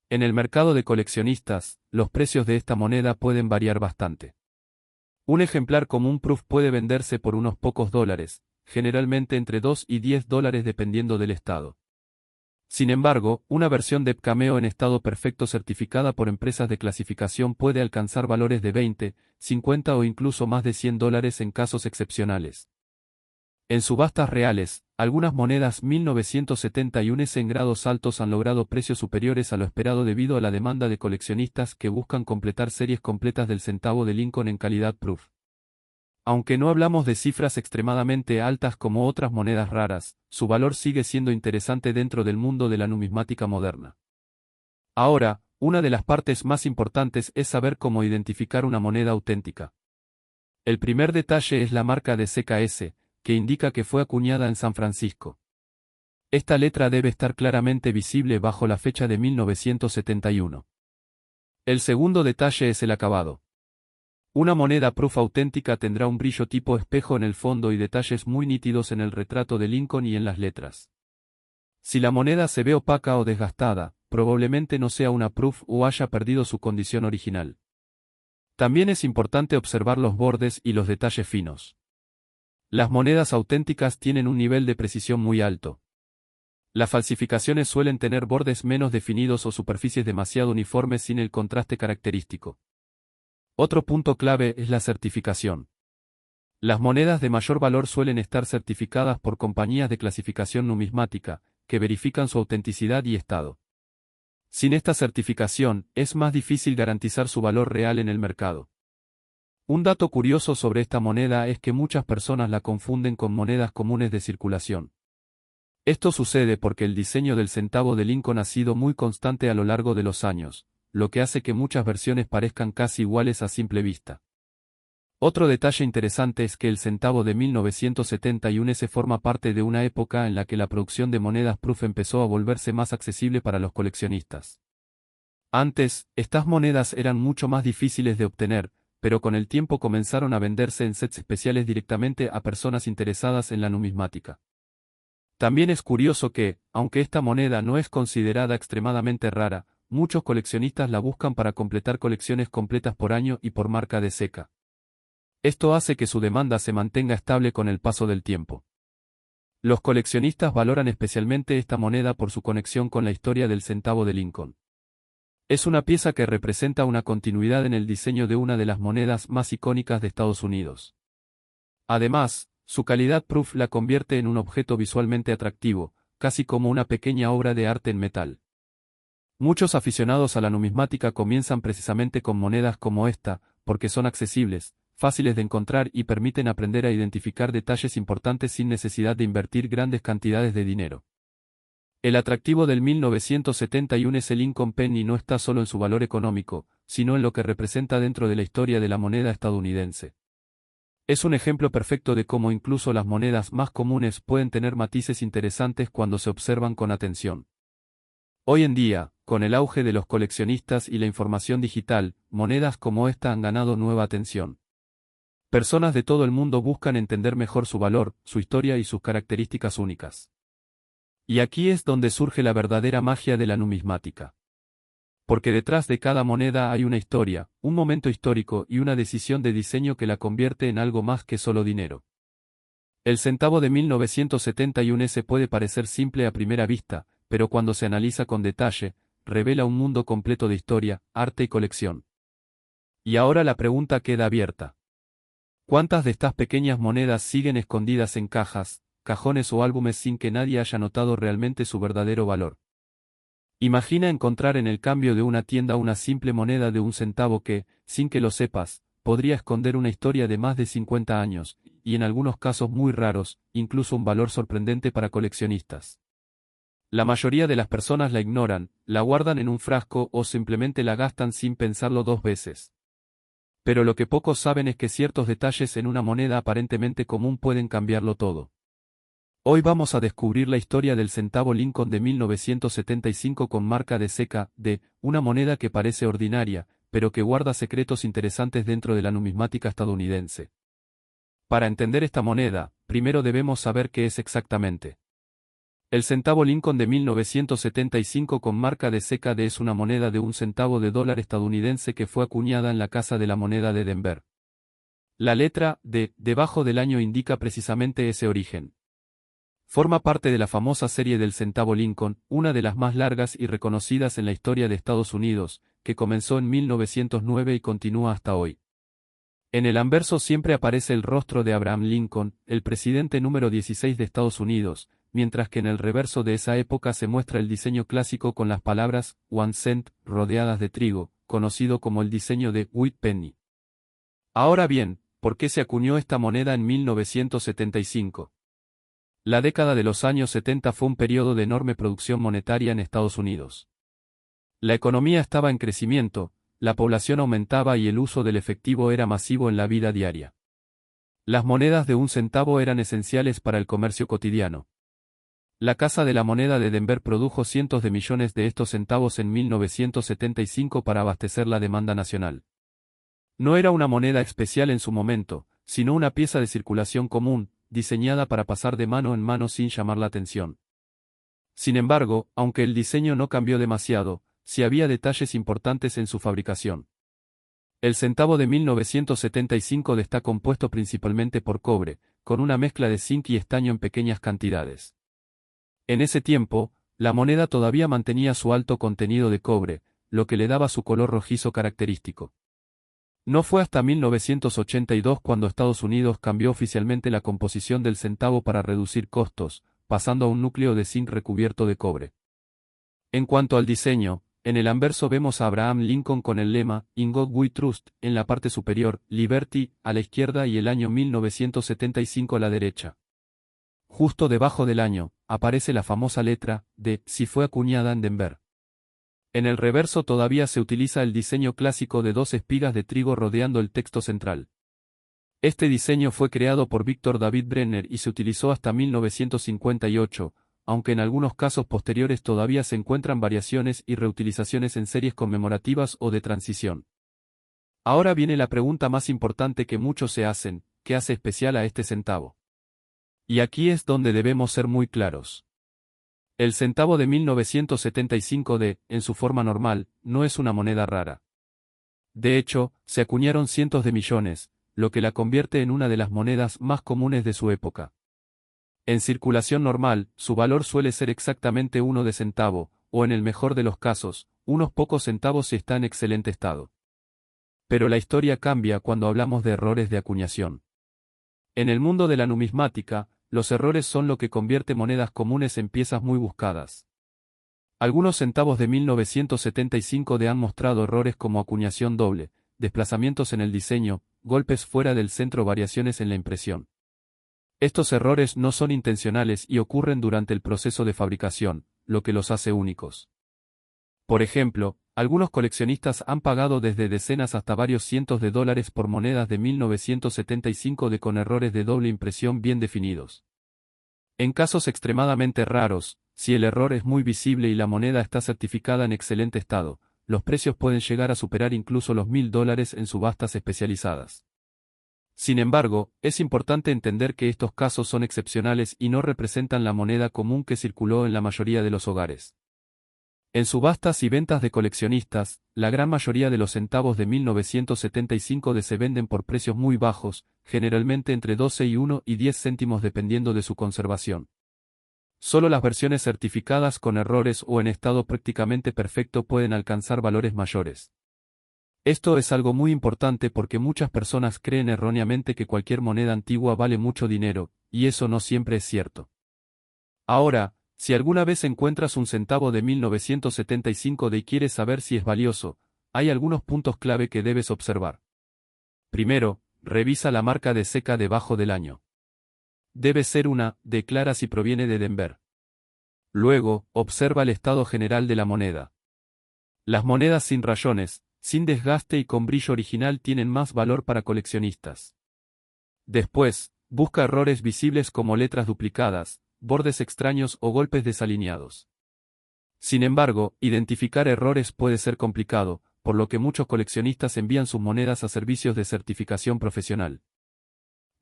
En el mercado de coleccionistas, los precios de esta moneda pueden variar bastante. Un ejemplar común proof puede venderse por unos pocos dólares, generalmente entre 2 y 10 dólares dependiendo del estado. Sin embargo, una versión de cameo en estado perfecto certificada por empresas de clasificación puede alcanzar valores de 20, 50 o incluso más de 100 dólares en casos excepcionales. En subastas reales, algunas monedas 1971 en grados altos han logrado precios superiores a lo esperado debido a la demanda de coleccionistas que buscan completar series completas del centavo de Lincoln en calidad proof. Aunque no hablamos de cifras extremadamente altas como otras monedas raras, su valor sigue siendo interesante dentro del mundo de la numismática moderna. Ahora, una de las partes más importantes es saber cómo identificar una moneda auténtica. El primer detalle es la marca de CKS, que indica que fue acuñada en San Francisco. Esta letra debe estar claramente visible bajo la fecha de 1971. El segundo detalle es el acabado. Una moneda proof auténtica tendrá un brillo tipo espejo en el fondo y detalles muy nítidos en el retrato de Lincoln y en las letras. Si la moneda se ve opaca o desgastada, probablemente no sea una proof o haya perdido su condición original. También es importante observar los bordes y los detalles finos. Las monedas auténticas tienen un nivel de precisión muy alto. Las falsificaciones suelen tener bordes menos definidos o superficies demasiado uniformes sin el contraste característico. Otro punto clave es la certificación. Las monedas de mayor valor suelen estar certificadas por compañías de clasificación numismática, que verifican su autenticidad y estado. Sin esta certificación, es más difícil garantizar su valor real en el mercado. Un dato curioso sobre esta moneda es que muchas personas la confunden con monedas comunes de circulación. Esto sucede porque el diseño del centavo de Lincoln ha sido muy constante a lo largo de los años, lo que hace que muchas versiones parezcan casi iguales a simple vista. Otro detalle interesante es que el centavo de 1971 se forma parte de una época en la que la producción de monedas proof empezó a volverse más accesible para los coleccionistas. Antes, estas monedas eran mucho más difíciles de obtener, pero con el tiempo comenzaron a venderse en sets especiales directamente a personas interesadas en la numismática. También es curioso que, aunque esta moneda no es considerada extremadamente rara, muchos coleccionistas la buscan para completar colecciones completas por año y por marca de seca. Esto hace que su demanda se mantenga estable con el paso del tiempo. Los coleccionistas valoran especialmente esta moneda por su conexión con la historia del centavo de Lincoln. Es una pieza que representa una continuidad en el diseño de una de las monedas más icónicas de Estados Unidos. Además, su calidad proof la convierte en un objeto visualmente atractivo, casi como una pequeña obra de arte en metal. Muchos aficionados a la numismática comienzan precisamente con monedas como esta, porque son accesibles, fáciles de encontrar y permiten aprender a identificar detalles importantes sin necesidad de invertir grandes cantidades de dinero. El atractivo del 1971 es el Lincoln Penny no está solo en su valor económico, sino en lo que representa dentro de la historia de la moneda estadounidense. Es un ejemplo perfecto de cómo incluso las monedas más comunes pueden tener matices interesantes cuando se observan con atención. Hoy en día, con el auge de los coleccionistas y la información digital, monedas como esta han ganado nueva atención. Personas de todo el mundo buscan entender mejor su valor, su historia y sus características únicas. Y aquí es donde surge la verdadera magia de la numismática. Porque detrás de cada moneda hay una historia, un momento histórico y una decisión de diseño que la convierte en algo más que solo dinero. El centavo de 1971 se puede parecer simple a primera vista, pero cuando se analiza con detalle, revela un mundo completo de historia, arte y colección. Y ahora la pregunta queda abierta. ¿Cuántas de estas pequeñas monedas siguen escondidas en cajas, cajones o álbumes sin que nadie haya notado realmente su verdadero valor? Imagina encontrar en el cambio de una tienda una simple moneda de un centavo que, sin que lo sepas, podría esconder una historia de más de 50 años, y en algunos casos muy raros, incluso un valor sorprendente para coleccionistas. La mayoría de las personas la ignoran, la guardan en un frasco o simplemente la gastan sin pensarlo dos veces. Pero lo que pocos saben es que ciertos detalles en una moneda aparentemente común pueden cambiarlo todo. Hoy vamos a descubrir la historia del centavo Lincoln de 1975 con marca de seca, una moneda que parece ordinaria, pero que guarda secretos interesantes dentro de la numismática estadounidense. Para entender esta moneda, primero debemos saber qué es exactamente. El centavo Lincoln de 1975 con marca de seca es una moneda de un centavo de dólar estadounidense que fue acuñada en la Casa de la Moneda de Denver. La letra D debajo del año indica precisamente ese origen. Forma parte de la famosa serie del centavo Lincoln, una de las más largas y reconocidas en la historia de Estados Unidos, que comenzó en 1909 y continúa hasta hoy. En el anverso siempre aparece el rostro de Abraham Lincoln, el presidente número 16 de Estados Unidos, mientras que en el reverso de esa época se muestra el diseño clásico con las palabras "one cent" rodeadas de trigo, conocido como el diseño de White Penny. Ahora bien, ¿por qué se acuñó esta moneda en 1975? La década de los años 70 fue un periodo de enorme producción monetaria en Estados Unidos. La economía estaba en crecimiento, la población aumentaba y el uso del efectivo era masivo en la vida diaria. Las monedas de un centavo eran esenciales para el comercio cotidiano. La Casa de la Moneda de Denver produjo cientos de millones de estos centavos en 1975 para abastecer la demanda nacional. No era una moneda especial en su momento, sino una pieza de circulación común, diseñada para pasar de mano en mano sin llamar la atención. Sin embargo, aunque el diseño no cambió demasiado, sí había detalles importantes en su fabricación. El centavo de 1975 está compuesto principalmente por cobre, con una mezcla de zinc y estaño en pequeñas cantidades. En ese tiempo, la moneda todavía mantenía su alto contenido de cobre, lo que le daba su color rojizo característico. No fue hasta 1982 cuando Estados Unidos cambió oficialmente la composición del centavo para reducir costos, pasando a un núcleo de zinc recubierto de cobre. En cuanto al diseño, en el anverso vemos a Abraham Lincoln con el lema "In God We Trust" en la parte superior, Liberty a la izquierda y el año 1975 a la derecha. Justo debajo del año, aparece la famosa letra D si fue acuñada en Denver. En el reverso todavía se utiliza el diseño clásico de dos espigas de trigo rodeando el texto central. Este diseño fue creado por Victor David Brenner y se utilizó hasta 1958, aunque en algunos casos posteriores todavía se encuentran variaciones y reutilizaciones en series conmemorativas o de transición. Ahora viene la pregunta más importante que muchos se hacen: ¿qué hace especial a este centavo? Y aquí es donde debemos ser muy claros. El centavo de 1975 en su forma normal, no es una moneda rara. De hecho, se acuñaron cientos de millones, lo que la convierte en una de las monedas más comunes de su época. En circulación normal, su valor suele ser exactamente 1 centavo, o en el mejor de los casos, unos pocos centavos si está en excelente estado. Pero la historia cambia cuando hablamos de errores de acuñación. En el mundo de la numismática, los errores son lo que convierte monedas comunes en piezas muy buscadas. Algunos centavos de 1975 han mostrado errores como acuñación doble, desplazamientos en el diseño, golpes fuera del centro, variaciones en la impresión. Estos errores no son intencionales y ocurren durante el proceso de fabricación, lo que los hace únicos. Por ejemplo, algunos coleccionistas han pagado desde decenas hasta varios cientos de dólares por monedas de 1975 con errores de doble impresión bien definidos. En casos extremadamente raros, si el error es muy visible y la moneda está certificada en excelente estado, los precios pueden llegar a superar incluso los $1000 en subastas especializadas. Sin embargo, es importante entender que estos casos son excepcionales y no representan la moneda común que circuló en la mayoría de los hogares. En subastas y ventas de coleccionistas, la gran mayoría de los centavos de 1975 se venden por precios muy bajos, generalmente entre 12 y 1 y 10 céntimos dependiendo de su conservación. Solo las versiones certificadas con errores o en estado prácticamente perfecto pueden alcanzar valores mayores. Esto es algo muy importante porque muchas personas creen erróneamente que cualquier moneda antigua vale mucho dinero, y eso no siempre es cierto. Ahora, si alguna vez encuentras un centavo de 1975 y quieres saber si es valioso, hay algunos puntos clave que debes observar. Primero, revisa la marca de seca debajo del año. Debe ser una, declara si proviene de Denver. Luego, observa el estado general de la moneda. Las monedas sin rayones, sin desgaste y con brillo original tienen más valor para coleccionistas. Después, busca errores visibles como letras duplicadas, bordes extraños o golpes desalineados. Sin embargo, identificar errores puede ser complicado, por lo que muchos coleccionistas envían sus monedas a servicios de certificación profesional.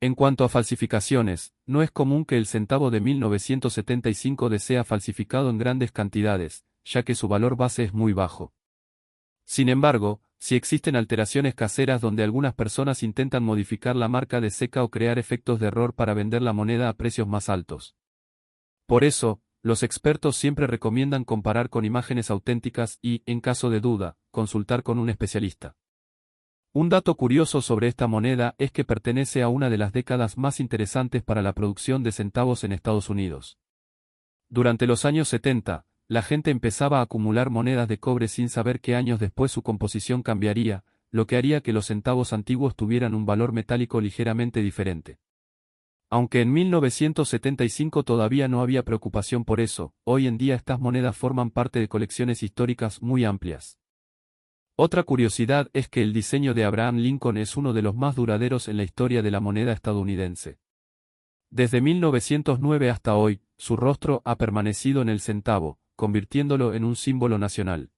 En cuanto a falsificaciones, no es común que el centavo de 1975 sea falsificado en grandes cantidades, ya que su valor base es muy bajo. Sin embargo, si existen alteraciones caseras donde algunas personas intentan modificar la marca de seca o crear efectos de error para vender la moneda a precios más altos. Por eso, los expertos siempre recomiendan comparar con imágenes auténticas y, en caso de duda, consultar con un especialista. Un dato curioso sobre esta moneda es que pertenece a una de las décadas más interesantes para la producción de centavos en Estados Unidos. Durante los años 70, la gente empezaba a acumular monedas de cobre sin saber que años después su composición cambiaría, lo que haría que los centavos antiguos tuvieran un valor metálico ligeramente diferente. Aunque en 1975 todavía no había preocupación por eso, hoy en día estas monedas forman parte de colecciones históricas muy amplias. Otra curiosidad es que el diseño de Abraham Lincoln es uno de los más duraderos en la historia de la moneda estadounidense. Desde 1909 hasta hoy, su rostro ha permanecido en el centavo, convirtiéndolo en un símbolo nacional.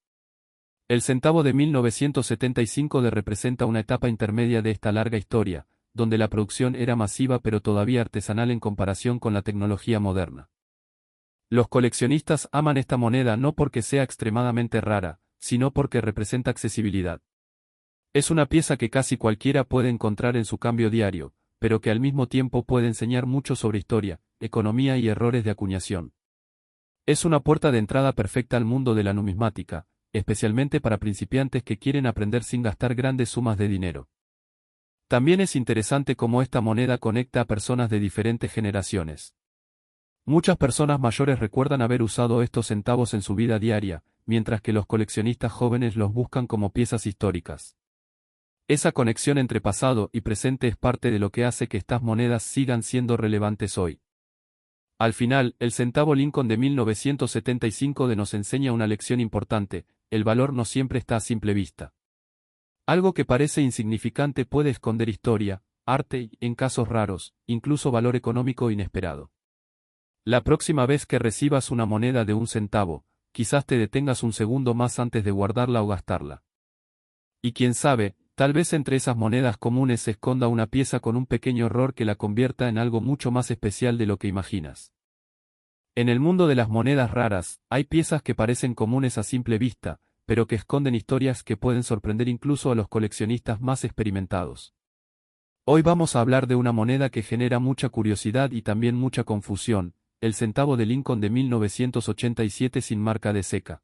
El centavo de 1975 representa una etapa intermedia de esta larga historia, donde la producción era masiva pero todavía artesanal en comparación con la tecnología moderna. Los coleccionistas aman esta moneda no porque sea extremadamente rara, sino porque representa accesibilidad. Es una pieza que casi cualquiera puede encontrar en su cambio diario, pero que al mismo tiempo puede enseñar mucho sobre historia, economía y errores de acuñación. Es una puerta de entrada perfecta al mundo de la numismática, especialmente para principiantes que quieren aprender sin gastar grandes sumas de dinero. También es interesante cómo esta moneda conecta a personas de diferentes generaciones. Muchas personas mayores recuerdan haber usado estos centavos en su vida diaria, mientras que los coleccionistas jóvenes los buscan como piezas históricas. Esa conexión entre pasado y presente es parte de lo que hace que estas monedas sigan siendo relevantes hoy. Al final, el centavo Lincoln de 1975 nos enseña una lección importante: el valor no siempre está a simple vista. Algo que parece insignificante puede esconder historia, arte y, en casos raros, incluso valor económico inesperado. La próxima vez que recibas una moneda de 1 centavo, quizás te detengas un segundo más antes de guardarla o gastarla. Y quién sabe, Tal vez entre esas monedas comunes se esconda una pieza con un pequeño error que la convierta en algo mucho más especial de lo que imaginas. En el mundo de las monedas raras, hay piezas que parecen comunes a simple vista, pero que esconden historias que pueden sorprender incluso a los coleccionistas más experimentados. Hoy vamos a hablar de una moneda que genera mucha curiosidad y también mucha confusión, el centavo de Lincoln de 1987 sin marca de seca.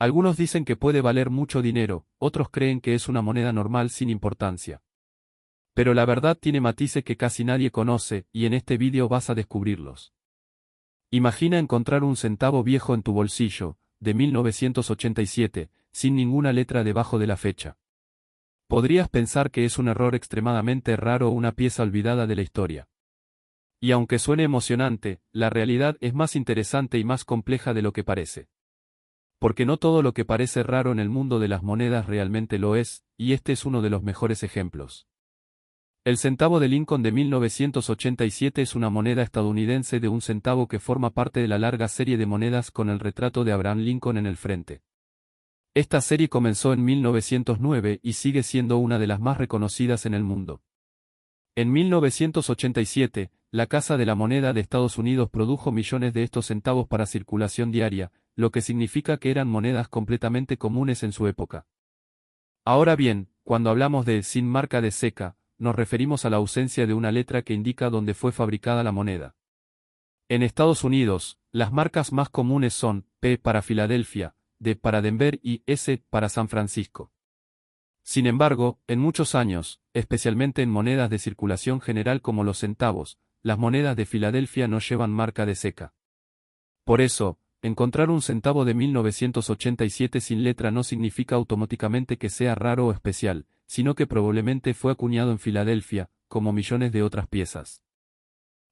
Algunos dicen que puede valer mucho dinero, otros creen que es una moneda normal sin importancia. Pero la verdad tiene matices que casi nadie conoce, y en este vídeo vas a descubrirlos. Imagina encontrar un centavo viejo en tu bolsillo, de 1987, sin ninguna letra debajo de la fecha. Podrías pensar que es un error extremadamente raro o una pieza olvidada de la historia. Y aunque suene emocionante, la realidad es más interesante y más compleja de lo que parece. Porque no todo lo que parece raro en el mundo de las monedas realmente lo es, y este es uno de los mejores ejemplos. El centavo de Lincoln de 1987 es una moneda estadounidense de un centavo que forma parte de la larga serie de monedas con el retrato de Abraham Lincoln en el frente. Esta serie comenzó en 1909 y sigue siendo una de las más reconocidas en el mundo. En 1987, la Casa de la Moneda de Estados Unidos produjo millones de estos centavos para circulación diaria, lo que significa que eran monedas completamente comunes en su época. Ahora bien, cuando hablamos de sin marca de seca, nos referimos a la ausencia de una letra que indica dónde fue fabricada la moneda. En Estados Unidos, las marcas más comunes son P para Filadelfia, D para Denver y S para San Francisco. Sin embargo, en muchos años, especialmente en monedas de circulación general como los centavos, las monedas de Filadelfia no llevan marca de seca. Por eso, encontrar un centavo de 1987 sin letra no significa automáticamente que sea raro o especial, sino que probablemente fue acuñado en Filadelfia, como millones de otras piezas.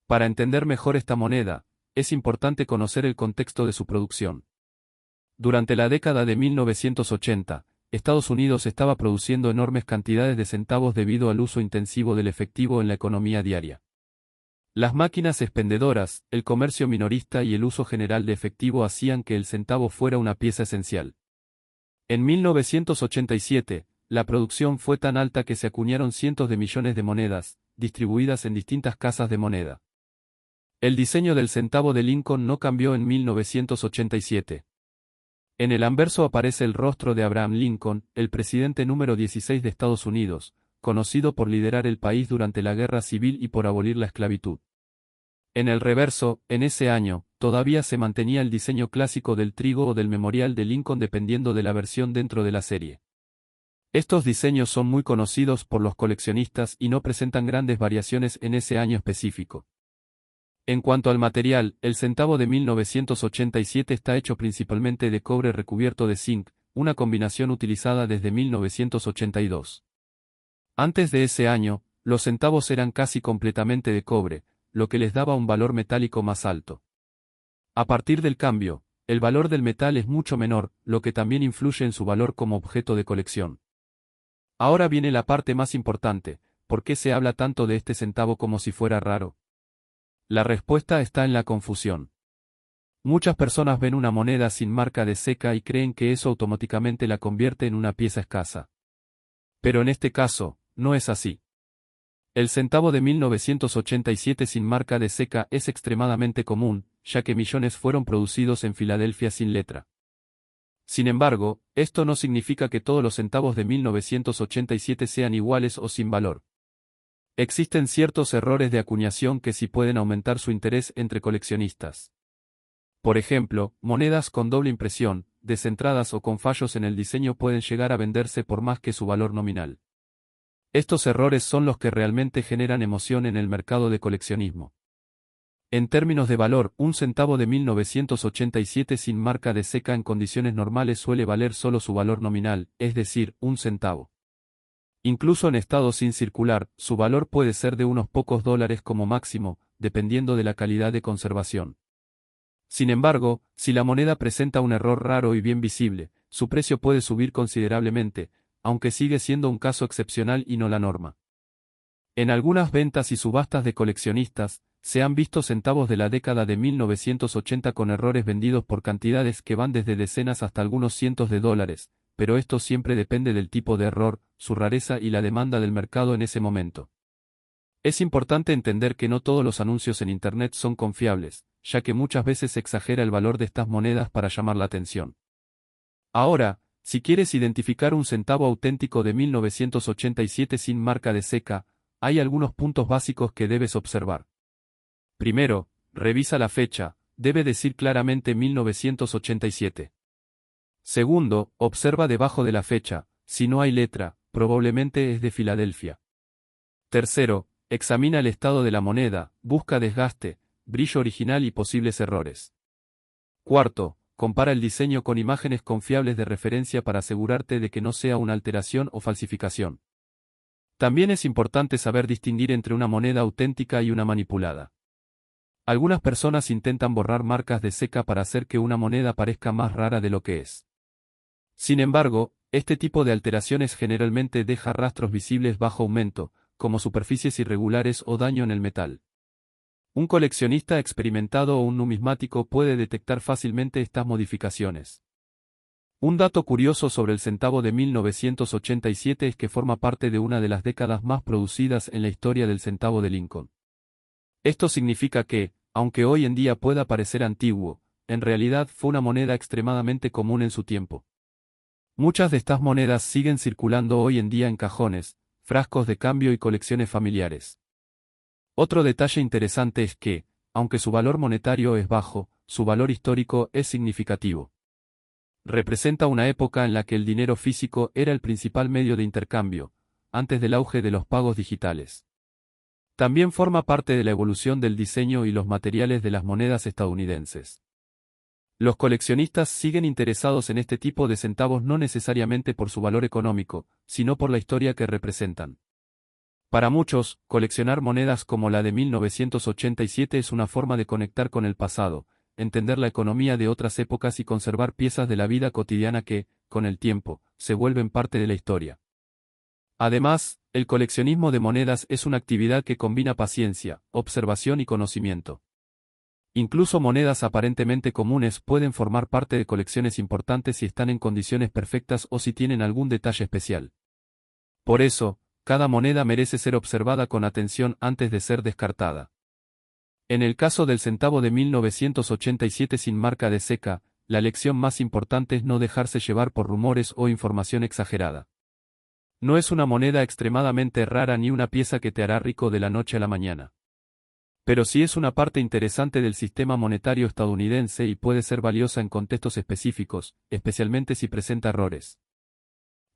Para entender mejor esta moneda, es importante conocer el contexto de su producción. Durante la década de 1980, Estados Unidos estaba produciendo enormes cantidades de centavos debido al uso intensivo del efectivo en la economía diaria. Las máquinas expendedoras, el comercio minorista y el uso general de efectivo hacían que el centavo fuera una pieza esencial. En 1987, la producción fue tan alta que se acuñaron cientos de millones de monedas, distribuidas en distintas casas de moneda. El diseño del centavo de Lincoln no cambió en 1987. En el anverso aparece el rostro de Abraham Lincoln, el presidente número 16 de Estados Unidos, conocido por liderar el país durante la Guerra Civil y por abolir la esclavitud. En el reverso, en ese año, todavía se mantenía el diseño clásico del trigo o del memorial de Lincoln dependiendo de la versión dentro de la serie. Estos diseños son muy conocidos por los coleccionistas y no presentan grandes variaciones en ese año específico. En cuanto al material, el centavo de 1987 está hecho principalmente de cobre recubierto de zinc, una combinación utilizada desde 1982. Antes de ese año, los centavos eran casi completamente de cobre, lo que les daba un valor metálico más alto. A partir del cambio, el valor del metal es mucho menor, lo que también influye en su valor como objeto de colección. Ahora viene la parte más importante, ¿por qué se habla tanto de este centavo como si fuera raro? La respuesta está en la confusión. Muchas personas ven una moneda sin marca de seca y creen que eso automáticamente la convierte en una pieza escasa. Pero en este caso, no es así. El centavo de 1987 sin marca de seca es extremadamente común, ya que millones fueron producidos en Filadelfia sin letra. Sin embargo, esto no significa que todos los centavos de 1987 sean iguales o sin valor. Existen ciertos errores de acuñación que sí pueden aumentar su interés entre coleccionistas. Por ejemplo, monedas con doble impresión, descentradas o con fallos en el diseño pueden llegar a venderse por más que su valor nominal. Estos errores son los que realmente generan emoción en el mercado de coleccionismo. En términos de valor, un centavo de 1987 sin marca de seca en condiciones normales suele valer solo su valor nominal, es decir, un centavo. Incluso en estado sin circular, su valor puede ser de unos pocos dólares como máximo, dependiendo de la calidad de conservación. Sin embargo, si la moneda presenta un error raro y bien visible, su precio puede subir considerablemente, aunque sigue siendo un caso excepcional y no la norma. En algunas ventas y subastas de coleccionistas, se han visto centavos de la década de 1980 con errores vendidos por cantidades que van desde decenas hasta algunos cientos de dólares, pero esto siempre depende del tipo de error, su rareza y la demanda del mercado en ese momento. Es importante entender que no todos los anuncios en Internet son confiables, ya que muchas veces se exagera el valor de estas monedas para llamar la atención. Ahora, si quieres identificar un centavo auténtico de 1987 sin marca de seca, hay algunos puntos básicos que debes observar. Primero, revisa la fecha, debe decir claramente 1987. Segundo, observa debajo de la fecha, si no hay letra, probablemente es de Filadelfia. Tercero, examina el estado de la moneda, busca desgaste, brillo original y posibles errores. Cuarto, compara el diseño con imágenes confiables de referencia para asegurarte de que no sea una alteración o falsificación. También es importante saber distinguir entre una moneda auténtica y una manipulada. Algunas personas intentan borrar marcas de seca para hacer que una moneda parezca más rara de lo que es. Sin embargo, este tipo de alteraciones generalmente deja rastros visibles bajo aumento, como superficies irregulares o daño en el metal. Un coleccionista experimentado o un numismático puede detectar fácilmente estas modificaciones. Un dato curioso sobre el centavo de 1987 es que forma parte de una de las décadas más producidas en la historia del centavo de Lincoln. Esto significa que, aunque hoy en día pueda parecer antiguo, en realidad fue una moneda extremadamente común en su tiempo. Muchas de estas monedas siguen circulando hoy en día en cajones, frascos de cambio y colecciones familiares. Otro detalle interesante es que, aunque su valor monetario es bajo, su valor histórico es significativo. Representa una época en la que el dinero físico era el principal medio de intercambio, antes del auge de los pagos digitales. También forma parte de la evolución del diseño y los materiales de las monedas estadounidenses. Los coleccionistas siguen interesados en este tipo de centavos no necesariamente por su valor económico, sino por la historia que representan. Para muchos, coleccionar monedas como la de 1987 es una forma de conectar con el pasado, entender la economía de otras épocas y conservar piezas de la vida cotidiana que, con el tiempo, se vuelven parte de la historia. Además, el coleccionismo de monedas es una actividad que combina paciencia, observación y conocimiento. Incluso monedas aparentemente comunes pueden formar parte de colecciones importantes si están en condiciones perfectas o si tienen algún detalle especial. Por eso, cada moneda merece ser observada con atención antes de ser descartada. En el caso del centavo de 1987 sin marca de seca, la lección más importante es no dejarse llevar por rumores o información exagerada. No es una moneda extremadamente rara ni una pieza que te hará rico de la noche a la mañana. Pero sí es una parte interesante del sistema monetario estadounidense y puede ser valiosa en contextos específicos, especialmente si presenta errores.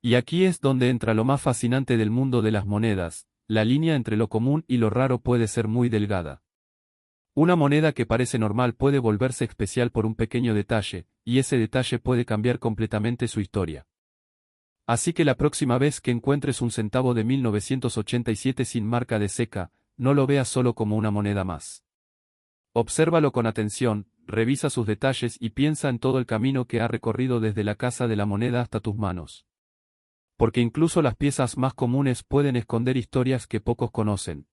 Y aquí es donde entra lo más fascinante del mundo de las monedas, la línea entre lo común y lo raro puede ser muy delgada. Una moneda que parece normal puede volverse especial por un pequeño detalle, y ese detalle puede cambiar completamente su historia. Así que la próxima vez que encuentres un centavo de 1987 sin marca de seca, no lo veas solo como una moneda más. Obsérvalo con atención, revisa sus detalles y piensa en todo el camino que ha recorrido desde la casa de la moneda hasta tus manos. Porque incluso las piezas más comunes pueden esconder historias que pocos conocen.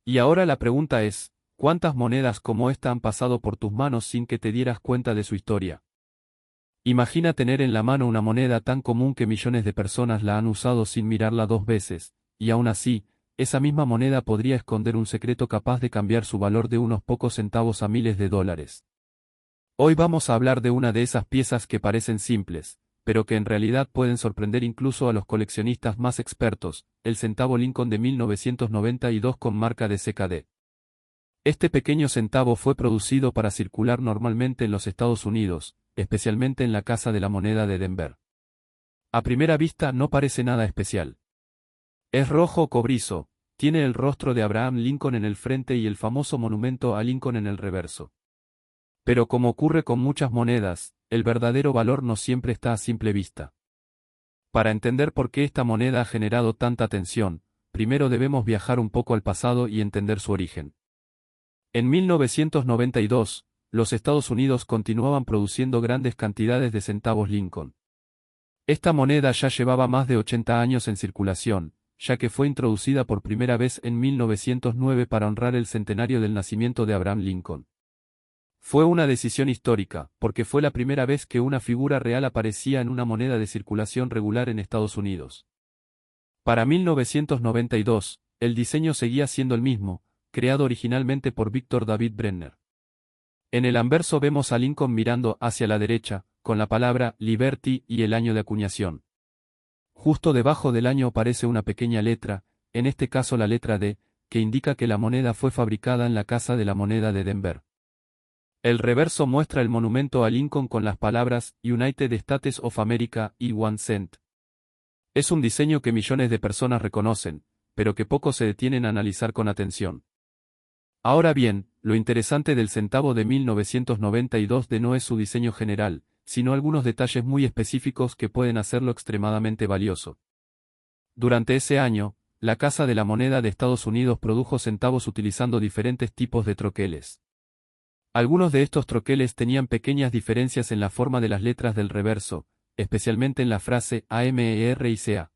Y ahora la pregunta es, ¿cuántas monedas como esta han pasado por tus manos sin que te dieras cuenta de su historia? Imagina tener en la mano una moneda tan común que millones de personas la han usado sin mirarla dos veces, y aún así, esa misma moneda podría esconder un secreto capaz de cambiar su valor de unos pocos centavos a miles de dólares. Hoy vamos a hablar de una de esas piezas que parecen simples, pero que en realidad pueden sorprender incluso a los coleccionistas más expertos, el centavo Lincoln de 1992 con marca de CKD. Este pequeño centavo fue producido para circular normalmente en los Estados Unidos, especialmente en la Casa de la Moneda de Denver. A primera vista no parece nada especial. Es rojo cobrizo, tiene el rostro de Abraham Lincoln en el frente y el famoso monumento a Lincoln en el reverso. Pero como ocurre con muchas monedas, el verdadero valor no siempre está a simple vista. Para entender por qué esta moneda ha generado tanta atención, primero debemos viajar un poco al pasado y entender su origen. En 1992, los Estados Unidos continuaban produciendo grandes cantidades de centavos Lincoln. Esta moneda ya llevaba más de 80 años en circulación, ya que fue introducida por primera vez en 1909 para honrar el centenario del nacimiento de Abraham Lincoln. Fue una decisión histórica, porque fue la primera vez que una figura real aparecía en una moneda de circulación regular en Estados Unidos. Para 1992, el diseño seguía siendo el mismo, creado originalmente por Victor David Brenner. En el anverso vemos a Lincoln mirando hacia la derecha, con la palabra Liberty y el año de acuñación. Justo debajo del año aparece una pequeña letra, en este caso la letra D, que indica que la moneda fue fabricada en la Casa de la Moneda de Denver. El reverso muestra el monumento a Lincoln con las palabras United States of America y 1 cent. Es un diseño que millones de personas reconocen, pero que pocos se detienen a analizar con atención. Ahora bien, lo interesante del centavo de 1992 no es su diseño general, sino algunos detalles muy específicos que pueden hacerlo extremadamente valioso. Durante ese año, la Casa de la Moneda de Estados Unidos produjo centavos utilizando diferentes tipos de troqueles. Algunos de estos troqueles tenían pequeñas diferencias en la forma de las letras del reverso, especialmente en la frase AMER y CA.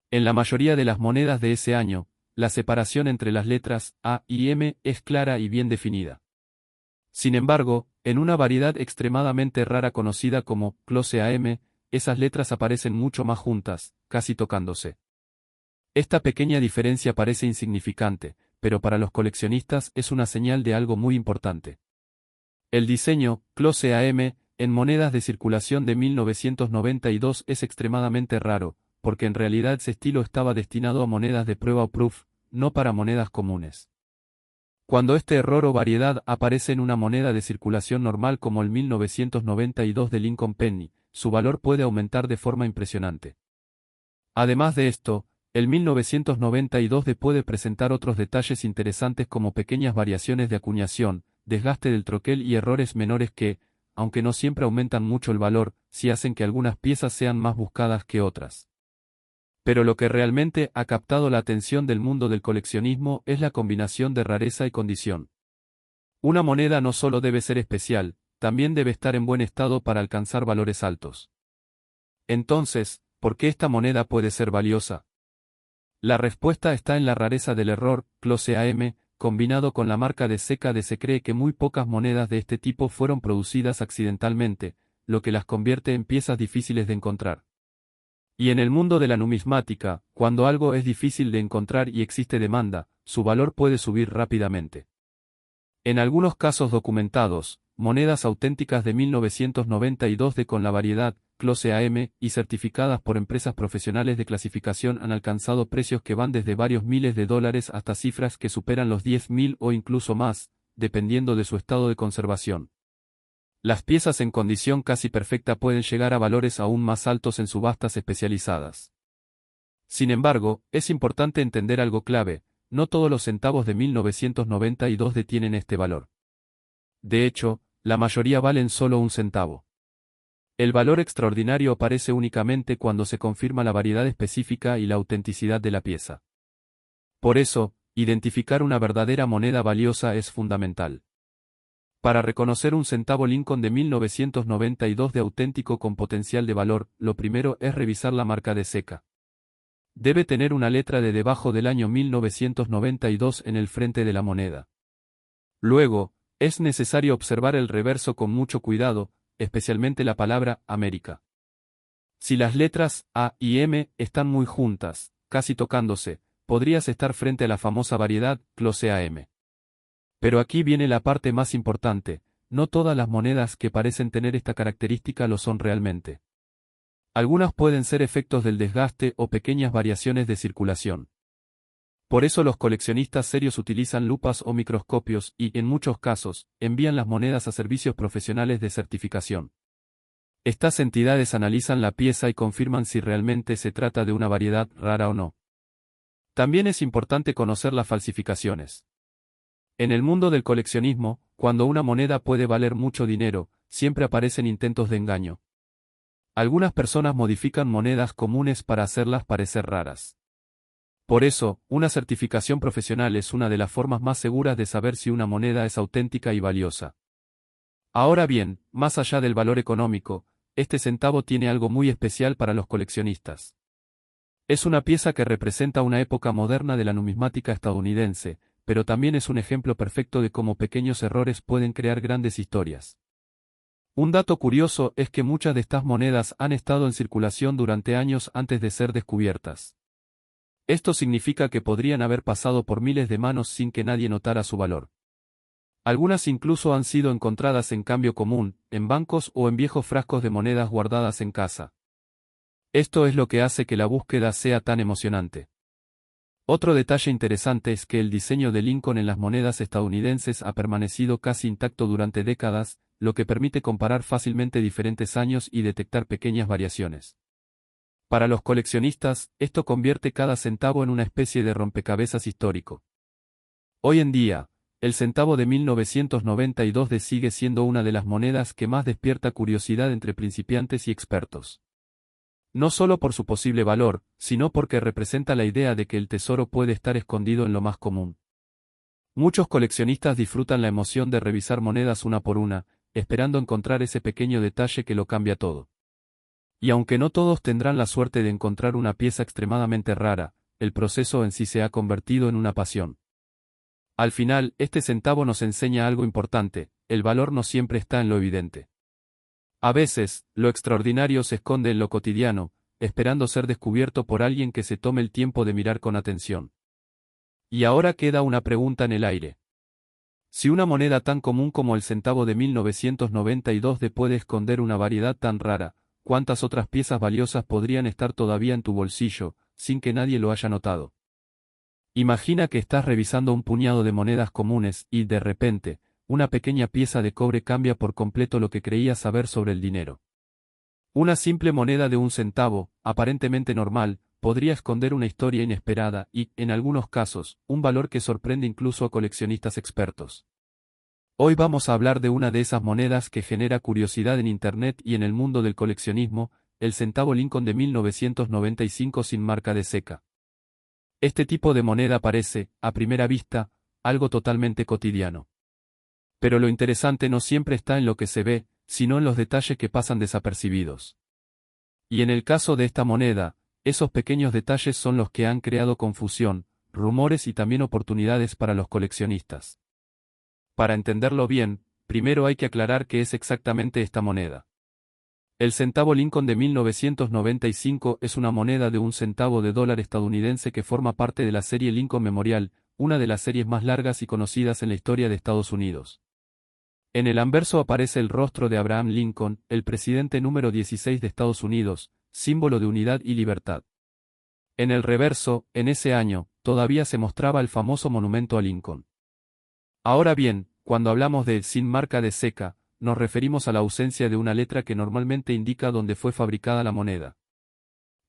En la mayoría de las monedas de ese año, la separación entre las letras A y M es clara y bien definida. Sin embargo, en una variedad extremadamente rara conocida como close AM, esas letras aparecen mucho más juntas, casi tocándose. Esta pequeña diferencia parece insignificante, pero para los coleccionistas es una señal de algo muy importante. El diseño, close AM, en monedas de circulación de 1992 es extremadamente raro, porque en realidad ese estilo estaba destinado a monedas de prueba o proof, no para monedas comunes. Cuando este error o variedad aparece en una moneda de circulación normal como el 1992 de Lincoln Penny, su valor puede aumentar de forma impresionante. Además de esto, el 1992 puede presentar otros detalles interesantes como pequeñas variaciones de acuñación, desgaste del troquel y errores menores que, aunque no siempre aumentan mucho el valor, sí hacen que algunas piezas sean más buscadas que otras. Pero lo que realmente ha captado la atención del mundo del coleccionismo es la combinación de rareza y condición. Una moneda no solo debe ser especial, también debe estar en buen estado para alcanzar valores altos. Entonces, ¿por qué esta moneda puede ser valiosa? La respuesta está en la rareza del error, close AM, combinado con la marca de seca se cree que muy pocas monedas de este tipo fueron producidas accidentalmente, lo que las convierte en piezas difíciles de encontrar. Y en el mundo de la numismática, cuando algo es difícil de encontrar y existe demanda, su valor puede subir rápidamente. En algunos casos documentados, monedas auténticas de 1992 con la variedad, close AM, y certificadas por empresas profesionales de clasificación han alcanzado precios que van desde varios miles de dólares hasta cifras que superan los 10.000 o incluso más, dependiendo de su estado de conservación. Las piezas en condición casi perfecta pueden llegar a valores aún más altos en subastas especializadas. Sin embargo, es importante entender algo clave, no todos los centavos de 1992 tienen este valor. De hecho, la mayoría valen solo un centavo. El valor extraordinario aparece únicamente cuando se confirma la variedad específica y la autenticidad de la pieza. Por eso, identificar una verdadera moneda valiosa es fundamental. Para reconocer un centavo Lincoln de 1992 de auténtico con potencial de valor, lo primero es revisar la marca de seca. Debe tener una letra de debajo del año 1992 en el frente de la moneda. Luego, es necesario observar el reverso con mucho cuidado, especialmente la palabra América. Si las letras A y M están muy juntas, casi tocándose, podrías estar frente a la famosa variedad close AM. Pero aquí viene la parte más importante, no todas las monedas que parecen tener esta característica lo son realmente. Algunas pueden ser efectos del desgaste o pequeñas variaciones de circulación. Por eso los coleccionistas serios utilizan lupas o microscopios y, en muchos casos, envían las monedas a servicios profesionales de certificación. Estas entidades analizan la pieza y confirman si realmente se trata de una variedad rara o no. También es importante conocer las falsificaciones. En el mundo del coleccionismo, cuando una moneda puede valer mucho dinero, siempre aparecen intentos de engaño. Algunas personas modifican monedas comunes para hacerlas parecer raras. Por eso, una certificación profesional es una de las formas más seguras de saber si una moneda es auténtica y valiosa. Ahora bien, más allá del valor económico, este centavo tiene algo muy especial para los coleccionistas. Es una pieza que representa una época moderna de la numismática estadounidense, pero también es un ejemplo perfecto de cómo pequeños errores pueden crear grandes historias. Un dato curioso es que muchas de estas monedas han estado en circulación durante años antes de ser descubiertas. Esto significa que podrían haber pasado por miles de manos sin que nadie notara su valor. Algunas incluso han sido encontradas en cambio común, en bancos o en viejos frascos de monedas guardadas en casa. Esto es lo que hace que la búsqueda sea tan emocionante. Otro detalle interesante es que el diseño de Lincoln en las monedas estadounidenses ha permanecido casi intacto durante décadas, lo que permite comparar fácilmente diferentes años y detectar pequeñas variaciones. Para los coleccionistas, esto convierte cada centavo en una especie de rompecabezas histórico. Hoy en día, el centavo de 1992 sigue siendo una de las monedas que más despierta curiosidad entre principiantes y expertos. No solo por su posible valor, sino porque representa la idea de que el tesoro puede estar escondido en lo más común. Muchos coleccionistas disfrutan la emoción de revisar monedas una por una, esperando encontrar ese pequeño detalle que lo cambia todo. Y aunque no todos tendrán la suerte de encontrar una pieza extremadamente rara, el proceso en sí se ha convertido en una pasión. Al final, este centavo nos enseña algo importante: el valor no siempre está en lo evidente. A veces, lo extraordinario se esconde en lo cotidiano, esperando ser descubierto por alguien que se tome el tiempo de mirar con atención. Y ahora queda una pregunta en el aire. Si una moneda tan común como el centavo de 1992 puede esconder una variedad tan rara, ¿cuántas otras piezas valiosas podrían estar todavía en tu bolsillo, sin que nadie lo haya notado? Imagina que estás revisando un puñado de monedas comunes y, de repente, una pequeña pieza de cobre cambia por completo lo que creías saber sobre el dinero. Una simple moneda de un centavo, aparentemente normal, podría esconder una historia inesperada y, en algunos casos, un valor que sorprende incluso a coleccionistas expertos. Hoy vamos a hablar de una de esas monedas que genera curiosidad en Internet y en el mundo del coleccionismo, el centavo Lincoln de 1995 sin marca de seca. Este tipo de moneda parece, a primera vista, algo totalmente cotidiano. Pero lo interesante no siempre está en lo que se ve, sino en los detalles que pasan desapercibidos. Y en el caso de esta moneda, esos pequeños detalles son los que han creado confusión, rumores y también oportunidades para los coleccionistas. Para entenderlo bien, primero hay que aclarar qué es exactamente esta moneda. El centavo Lincoln de 1995 es una moneda de un centavo de dólar estadounidense que forma parte de la serie Lincoln Memorial, una de las series más largas y conocidas en la historia de Estados Unidos. En el anverso aparece el rostro de Abraham Lincoln, el presidente número 16 de Estados Unidos, símbolo de unidad y libertad. En el reverso, en ese año, todavía se mostraba el famoso monumento a Lincoln. Ahora bien, cuando hablamos de sin marca de seca, nos referimos a la ausencia de una letra que normalmente indica dónde fue fabricada la moneda.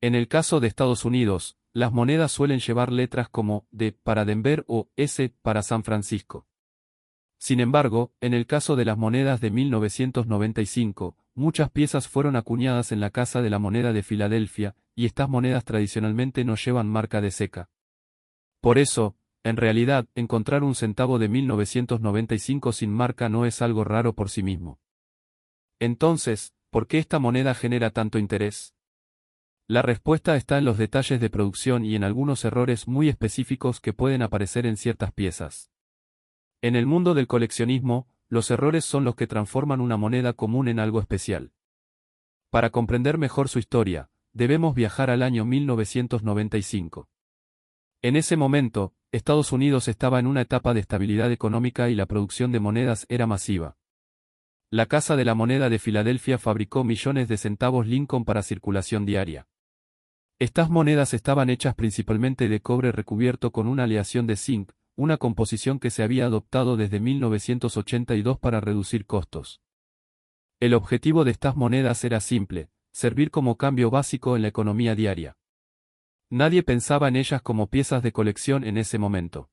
En el caso de Estados Unidos, las monedas suelen llevar letras como D para Denver o S para San Francisco. Sin embargo, en el caso de las monedas de 1995, muchas piezas fueron acuñadas en la Casa de la Moneda de Filadelfia, y estas monedas tradicionalmente no llevan marca de seca. Por eso, en realidad, encontrar un centavo de 1995 sin marca no es algo raro por sí mismo. Entonces, ¿por qué esta moneda genera tanto interés? La respuesta está en los detalles de producción y en algunos errores muy específicos que pueden aparecer en ciertas piezas. En el mundo del coleccionismo, los errores son los que transforman una moneda común en algo especial. Para comprender mejor su historia, debemos viajar al año 1995. En ese momento, Estados Unidos estaba en una etapa de estabilidad económica y la producción de monedas era masiva. La Casa de la Moneda de Filadelfia fabricó millones de centavos Lincoln para circulación diaria. Estas monedas estaban hechas principalmente de cobre recubierto con una aleación de zinc, una composición que se había adoptado desde 1982 para reducir costos. El objetivo de estas monedas era simple: servir como cambio básico en la economía diaria. Nadie pensaba en ellas como piezas de colección en ese momento.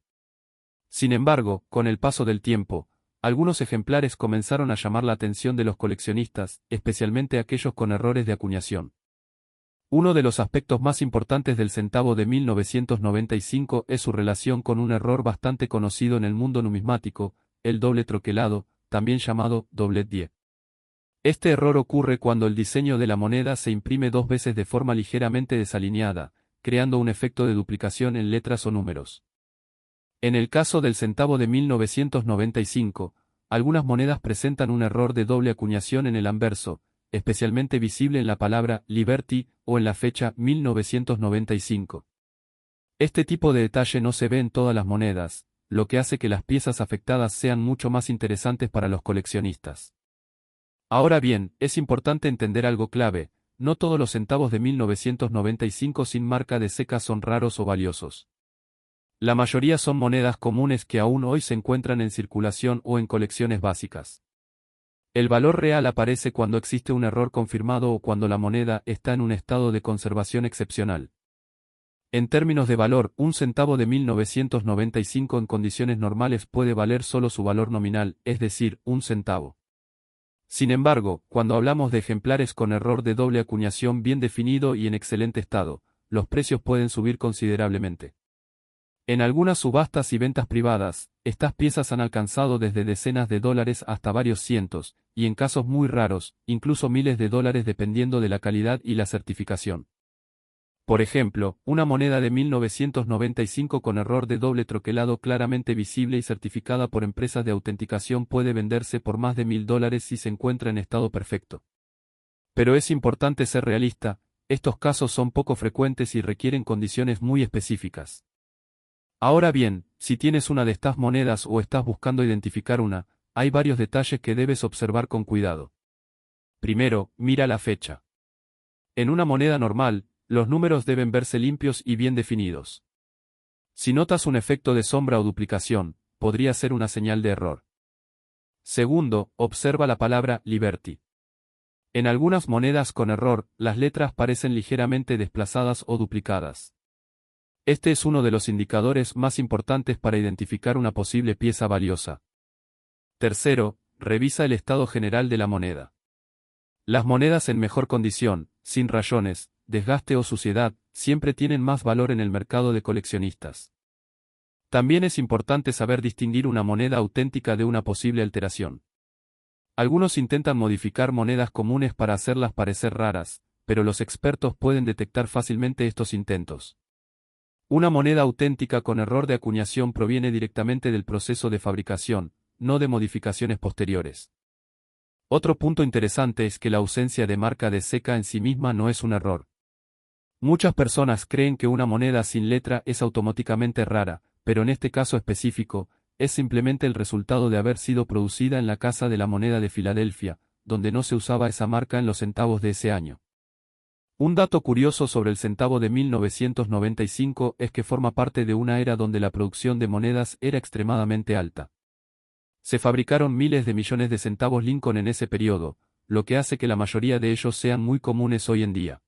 Sin embargo, con el paso del tiempo, algunos ejemplares comenzaron a llamar la atención de los coleccionistas, especialmente aquellos con errores de acuñación. Uno de los aspectos más importantes del centavo de 1995 es su relación con un error bastante conocido en el mundo numismático, el doble troquelado, también llamado doublet die. Este error ocurre cuando el diseño de la moneda se imprime dos veces de forma ligeramente desalineada, creando un efecto de duplicación en letras o números. En el caso del centavo de 1995, algunas monedas presentan un error de doble acuñación en el anverso, especialmente visible en la palabra Liberty o en la fecha 1995. Este tipo de detalle no se ve en todas las monedas, lo que hace que las piezas afectadas sean mucho más interesantes para los coleccionistas. Ahora bien, es importante entender algo clave: no todos los centavos de 1995 sin marca de seca son raros o valiosos. La mayoría son monedas comunes que aún hoy se encuentran en circulación o en colecciones básicas. El valor real aparece cuando existe un error confirmado o cuando la moneda está en un estado de conservación excepcional. En términos de valor, un centavo de 1995 en condiciones normales puede valer solo su valor nominal, es decir, un centavo. Sin embargo, cuando hablamos de ejemplares con error de doble acuñación bien definido y en excelente estado, los precios pueden subir considerablemente. En algunas subastas y ventas privadas, estas piezas han alcanzado desde decenas de dólares hasta varios cientos, y en casos muy raros, incluso miles de dólares dependiendo de la calidad y la certificación. Por ejemplo, una moneda de 1995 con error de doble troquelado claramente visible y certificada por empresas de autenticación puede venderse por más de $1000 si se encuentra en estado perfecto. Pero es importante ser realista: estos casos son poco frecuentes y requieren condiciones muy específicas. Ahora bien, si tienes una de estas monedas o estás buscando identificar una, hay varios detalles que debes observar con cuidado. Primero, mira la fecha. En una moneda normal, los números deben verse limpios y bien definidos. Si notas un efecto de sombra o duplicación, podría ser una señal de error. Segundo, observa la palabra Liberty. En algunas monedas con error, las letras parecen ligeramente desplazadas o duplicadas. Este es uno de los indicadores más importantes para identificar una posible pieza valiosa. Tercero, revisa el estado general de la moneda. Las monedas en mejor condición, sin rayones, desgaste o suciedad, siempre tienen más valor en el mercado de coleccionistas. También es importante saber distinguir una moneda auténtica de una posible alteración. Algunos intentan modificar monedas comunes para hacerlas parecer raras, pero los expertos pueden detectar fácilmente estos intentos. Una moneda auténtica con error de acuñación proviene directamente del proceso de fabricación, no de modificaciones posteriores. Otro punto interesante es que la ausencia de marca de seca en sí misma no es un error. Muchas personas creen que una moneda sin letra es automáticamente rara, pero en este caso específico, es simplemente el resultado de haber sido producida en la Casa de la Moneda de Filadelfia, donde no se usaba esa marca en los centavos de ese año. Un dato curioso sobre el centavo de 1995 es que forma parte de una era donde la producción de monedas era extremadamente alta. Se fabricaron miles de millones de centavos Lincoln en ese periodo, lo que hace que la mayoría de ellos sean muy comunes hoy en día.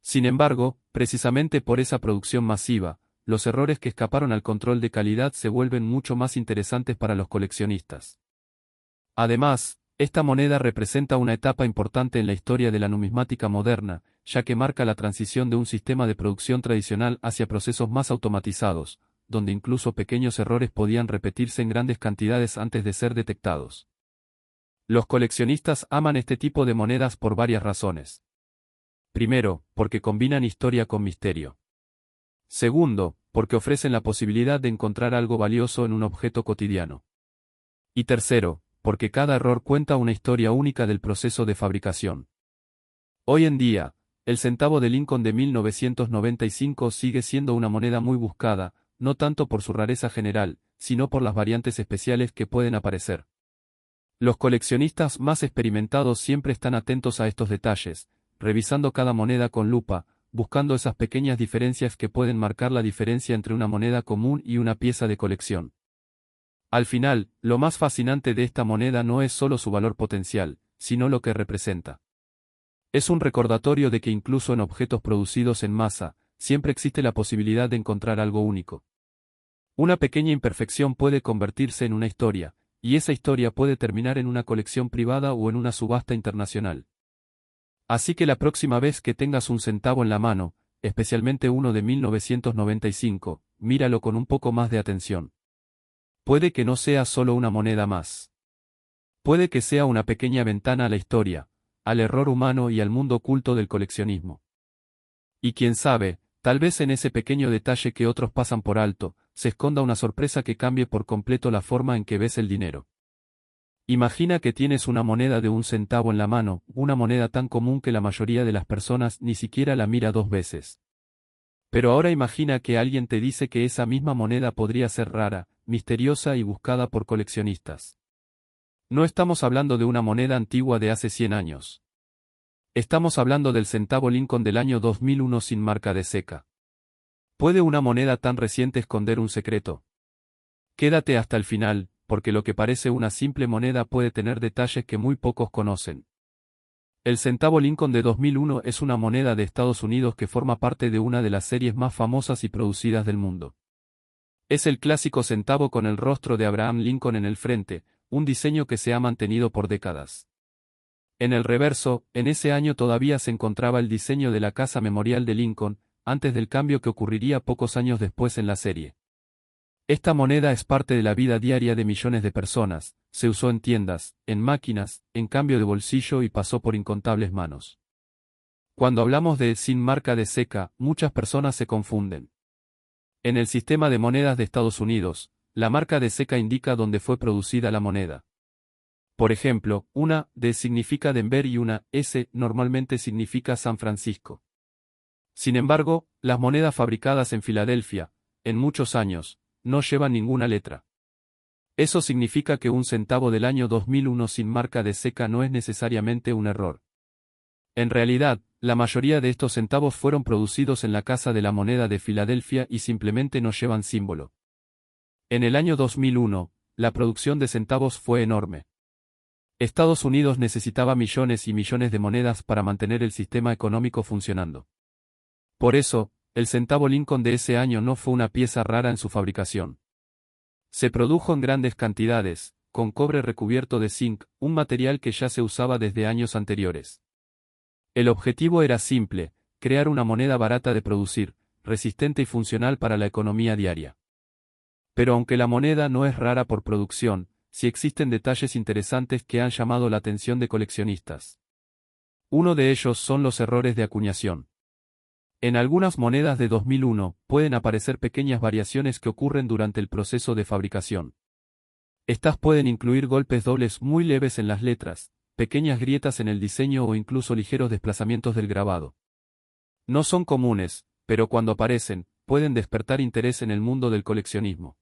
Sin embargo, precisamente por esa producción masiva, los errores que escaparon al control de calidad se vuelven mucho más interesantes para los coleccionistas. Además, esta moneda representa una etapa importante en la historia de la numismática moderna, ya que marca la transición de un sistema de producción tradicional hacia procesos más automatizados, donde incluso pequeños errores podían repetirse en grandes cantidades antes de ser detectados. Los coleccionistas aman este tipo de monedas por varias razones. Primero, porque combinan historia con misterio. Segundo, porque ofrecen la posibilidad de encontrar algo valioso en un objeto cotidiano. Y tercero, porque cada error cuenta una historia única del proceso de fabricación. Hoy en día, el centavo de Lincoln de 1995 sigue siendo una moneda muy buscada, no tanto por su rareza general, sino por las variantes especiales que pueden aparecer. Los coleccionistas más experimentados siempre están atentos a estos detalles, revisando cada moneda con lupa, buscando esas pequeñas diferencias que pueden marcar la diferencia entre una moneda común y una pieza de colección. Al final, lo más fascinante de esta moneda no es solo su valor potencial, sino lo que representa. Es un recordatorio de que incluso en objetos producidos en masa, siempre existe la posibilidad de encontrar algo único. Una pequeña imperfección puede convertirse en una historia, y esa historia puede terminar en una colección privada o en una subasta internacional. Así que la próxima vez que tengas un centavo en la mano, especialmente uno de 1995, míralo con un poco más de atención. Puede que no sea solo una moneda más. Puede que sea una pequeña ventana a la historia, al error humano y al mundo oculto del coleccionismo. Y quién sabe, tal vez en ese pequeño detalle que otros pasan por alto, se esconda una sorpresa que cambie por completo la forma en que ves el dinero. Imagina que tienes una moneda de 1 centavo en la mano, una moneda tan común que la mayoría de las personas ni siquiera la mira 2 veces. Pero ahora imagina que alguien te dice que esa misma moneda podría ser rara, misteriosa y buscada por coleccionistas. No estamos hablando de una moneda antigua de hace 100 años. Estamos hablando del centavo Lincoln del año 2001 sin marca de seca. ¿Puede una moneda tan reciente esconder un secreto? Quédate hasta el final, porque lo que parece una simple moneda puede tener detalles que muy pocos conocen. El centavo Lincoln de 2001 es una moneda de Estados Unidos que forma parte de una de las series más famosas y producidas del mundo. Es el clásico centavo con el rostro de Abraham Lincoln en el frente, un diseño que se ha mantenido por décadas. En el reverso, en ese año todavía se encontraba el diseño de la Casa Memorial de Lincoln, antes del cambio que ocurriría pocos años después en la serie. Esta moneda es parte de la vida diaria de millones de personas, se usó en tiendas, en máquinas, en cambio de bolsillo y pasó por incontables manos. Cuando hablamos de sin marca de seca, muchas personas se confunden. En el sistema de monedas de Estados Unidos, la marca de seca indica dónde fue producida la moneda. Por ejemplo, una D significa Denver y una S normalmente significa San Francisco. Sin embargo, las monedas fabricadas en Filadelfia, en muchos años, no llevan ninguna letra. Eso significa que un centavo del año 2001 sin marca de seca no es necesariamente un error. En realidad, la mayoría de estos centavos fueron producidos en la Casa de la Moneda de Filadelfia y simplemente no llevan símbolo. En el año 2001, la producción de centavos fue enorme. Estados Unidos necesitaba millones y millones de monedas para mantener el sistema económico funcionando. Por eso, el centavo Lincoln de ese año no fue una pieza rara en su fabricación. Se produjo en grandes cantidades, con cobre recubierto de zinc, un material que ya se usaba desde años anteriores. El objetivo era simple, crear una moneda barata de producir, resistente y funcional para la economía diaria. Pero aunque la moneda no es rara por producción, sí existen detalles interesantes que han llamado la atención de coleccionistas. Uno de ellos son los errores de acuñación. En algunas monedas de 2001, pueden aparecer pequeñas variaciones que ocurren durante el proceso de fabricación. Estas pueden incluir golpes dobles muy leves en las letras, pequeñas grietas en el diseño o incluso ligeros desplazamientos del grabado. No son comunes, pero cuando aparecen, pueden despertar interés en el mundo del coleccionismo.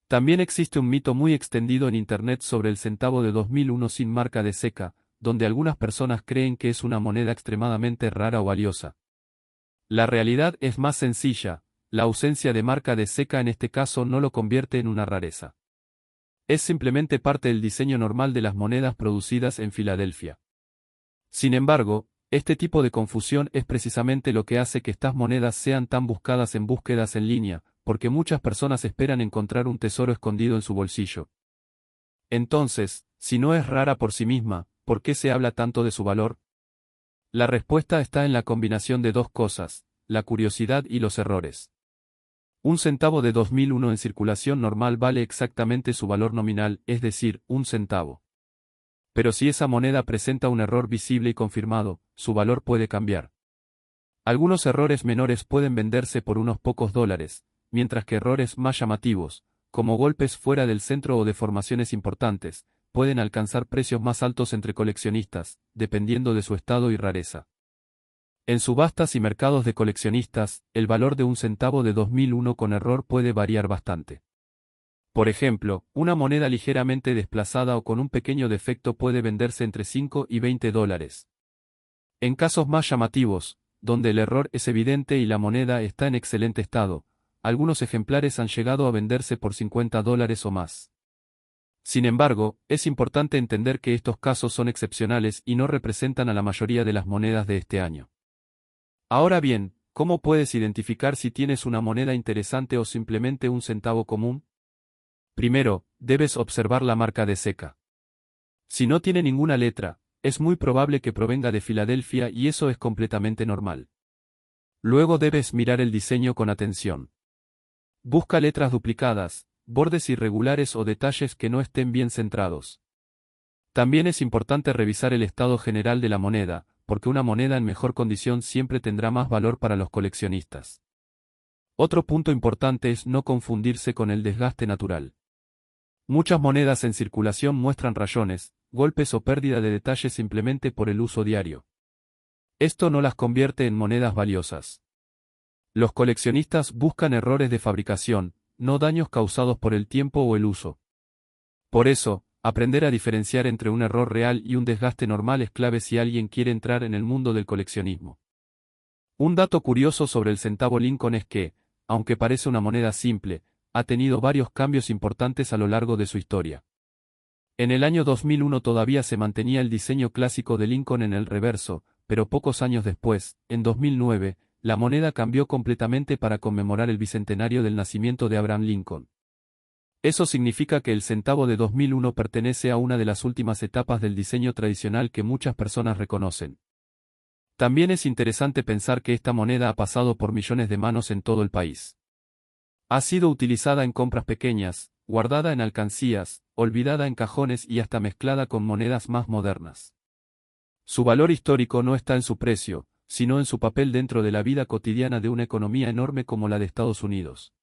También existe un mito muy extendido en Internet sobre el centavo de 2001 sin marca de seca, donde algunas personas creen que es una moneda extremadamente rara o valiosa. La realidad es más sencilla, la ausencia de marca de seca en este caso no lo convierte en una rareza. Es simplemente parte del diseño normal de las monedas producidas en Filadelfia. Sin embargo, este tipo de confusión es precisamente lo que hace que estas monedas sean tan buscadas en búsquedas en línea, porque muchas personas esperan encontrar un tesoro escondido en su bolsillo. Entonces, si no es rara por sí misma, ¿por qué se habla tanto de su valor? La respuesta está en la combinación de dos cosas, la curiosidad y los errores. Un centavo de 2001 en circulación normal vale exactamente su valor nominal, es decir, 1 centavo. Pero si esa moneda presenta un error visible y confirmado, su valor puede cambiar. Algunos errores menores pueden venderse por unos pocos dólares, mientras que errores más llamativos, como golpes fuera del centro o deformaciones importantes, pueden alcanzar precios más altos entre coleccionistas, dependiendo de su estado y rareza. En subastas y mercados de coleccionistas, el valor de un centavo de 2001 con error puede variar bastante. Por ejemplo, una moneda ligeramente desplazada o con un pequeño defecto puede venderse entre 5 y 20 dólares. En casos más llamativos, donde el error es evidente y la moneda está en excelente estado, algunos ejemplares han llegado a venderse por 50 dólares o más. Sin embargo, es importante entender que estos casos son excepcionales y no representan a la mayoría de las monedas de este año. Ahora bien, ¿cómo puedes identificar si tienes una moneda interesante o simplemente un centavo común? Primero, debes observar la marca de seca. Si no tiene ninguna letra, es muy probable que provenga de Filadelfia y eso es completamente normal. Luego debes mirar el diseño con atención. Busca letras duplicadas, bordes irregulares o detalles que no estén bien centrados. También es importante revisar el estado general de la moneda, porque una moneda en mejor condición siempre tendrá más valor para los coleccionistas. Otro punto importante es no confundirse con el desgaste natural. Muchas monedas en circulación muestran rayones, golpes o pérdida de detalles simplemente por el uso diario. Esto no las convierte en monedas valiosas. Los coleccionistas buscan errores de fabricación, no daños causados por el tiempo o el uso. Por eso, aprender a diferenciar entre un error real y un desgaste normal es clave si alguien quiere entrar en el mundo del coleccionismo. Un dato curioso sobre el centavo Lincoln es que, aunque parece una moneda simple, ha tenido varios cambios importantes a lo largo de su historia. En el año 2001 todavía se mantenía el diseño clásico de Lincoln en el reverso, pero pocos años después, en 2009, la moneda cambió completamente para conmemorar el bicentenario del nacimiento de Abraham Lincoln. Eso significa que el centavo de 2001 pertenece a una de las últimas etapas del diseño tradicional que muchas personas reconocen. También es interesante pensar que esta moneda ha pasado por millones de manos en todo el país. Ha sido utilizada en compras pequeñas, guardada en alcancías, olvidada en cajones y hasta mezclada con monedas más modernas. Su valor histórico no está en su precio, sino en su papel dentro de la vida cotidiana de una economía enorme como la de Estados Unidos.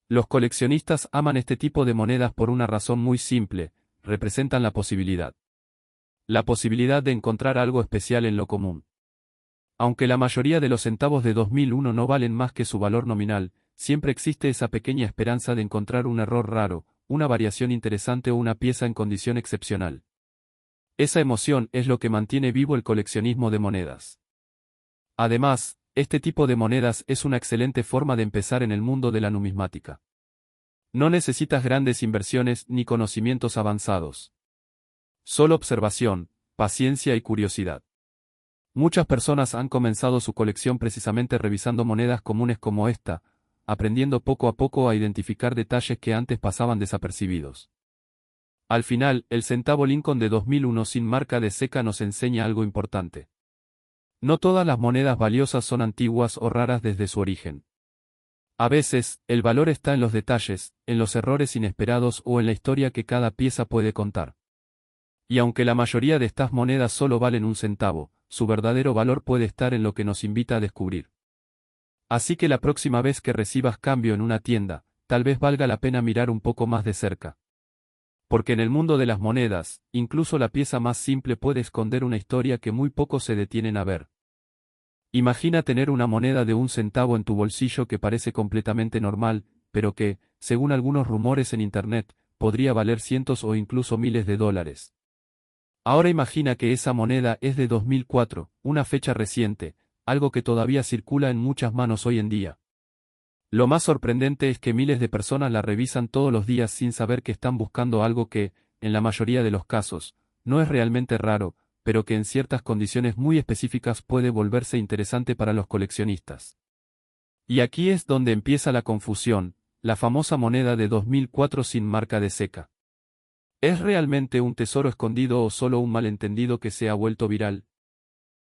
Los coleccionistas aman este tipo de monedas por una razón muy simple: representan la posibilidad. La posibilidad de encontrar algo especial en lo común. Aunque la mayoría de los centavos de 2001 no valen más que su valor nominal, siempre existe esa pequeña esperanza de encontrar un error raro, una variación interesante o una pieza en condición excepcional. Esa emoción es lo que mantiene vivo el coleccionismo de monedas. Además, este tipo de monedas es una excelente forma de empezar en el mundo de la numismática. No necesitas grandes inversiones ni conocimientos avanzados. Solo observación, paciencia y curiosidad. Muchas personas han comenzado su colección precisamente revisando monedas comunes como esta, aprendiendo poco a poco a identificar detalles que antes pasaban desapercibidos. Al final, el centavo Lincoln de 2001 sin marca de seca nos enseña algo importante. No todas las monedas valiosas son antiguas o raras desde su origen. A veces, el valor está en los detalles, en los errores inesperados o en la historia que cada pieza puede contar. Y aunque la mayoría de estas monedas solo valen un centavo, su verdadero valor puede estar en lo que nos invita a descubrir. Así que la próxima vez que recibas cambio en una tienda, tal vez valga la pena mirar un poco más de cerca. Porque en el mundo de las monedas, incluso la pieza más simple puede esconder una historia que muy pocos se detienen a ver. Imagina tener una moneda de un centavo en tu bolsillo que parece completamente normal, pero que, según algunos rumores en Internet, podría valer cientos o incluso miles de dólares. Ahora imagina que esa moneda es de 2004, una fecha reciente, algo que todavía circula en muchas manos hoy en día. Lo más sorprendente es que miles de personas la revisan todos los días sin saber que están buscando algo que, en la mayoría de los casos, no es realmente raro, pero que en ciertas condiciones muy específicas puede volverse interesante para los coleccionistas. Y aquí es donde empieza la confusión: la famosa moneda de 2004 sin marca de seca. ¿Es realmente un tesoro escondido o solo un malentendido que se ha vuelto viral?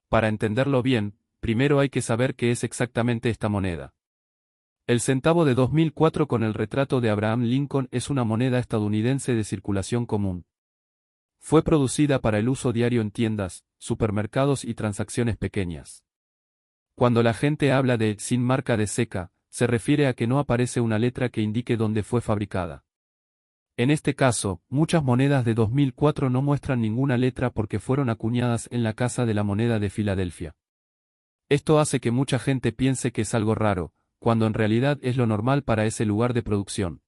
Para entenderlo bien, primero hay que saber qué es exactamente esta moneda. El centavo de 2004 con el retrato de Abraham Lincoln es una moneda estadounidense de circulación común. Fue producida para el uso diario en tiendas, supermercados y transacciones pequeñas. Cuando la gente habla de sin marca de seca, se refiere a que no aparece una letra que indique dónde fue fabricada. En este caso, muchas monedas de 2004 no muestran ninguna letra porque fueron acuñadas en la Casa de la Moneda de Filadelfia. Esto hace que mucha gente piense que es algo raro, cuando en realidad es lo normal para ese lugar de producción.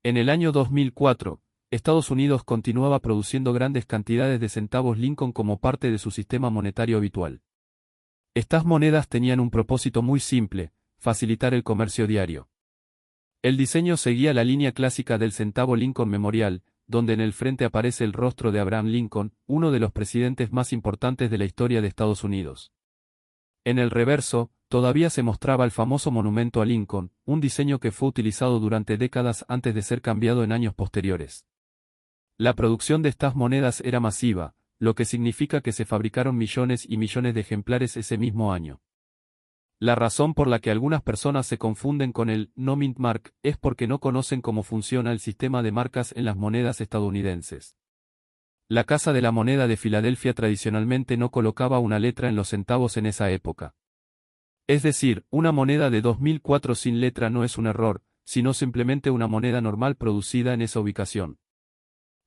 En el año 2004, Estados Unidos continuaba produciendo grandes cantidades de centavos Lincoln como parte de su sistema monetario habitual. Estas monedas tenían un propósito muy simple: facilitar el comercio diario. El diseño seguía la línea clásica del centavo Lincoln Memorial, donde en el frente aparece el rostro de Abraham Lincoln, uno de los presidentes más importantes de la historia de Estados Unidos. En el reverso, todavía se mostraba el famoso monumento a Lincoln, un diseño que fue utilizado durante décadas antes de ser cambiado en años posteriores. La producción de estas monedas era masiva, lo que significa que se fabricaron millones y millones de ejemplares ese mismo año. La razón por la que algunas personas se confunden con el no mint mark es porque no conocen cómo funciona el sistema de marcas en las monedas estadounidenses. La Casa de la Moneda de Filadelfia tradicionalmente no colocaba una letra en los centavos en esa época. Es decir, una moneda de 2004 sin letra no es un error, sino simplemente una moneda normal producida en esa ubicación.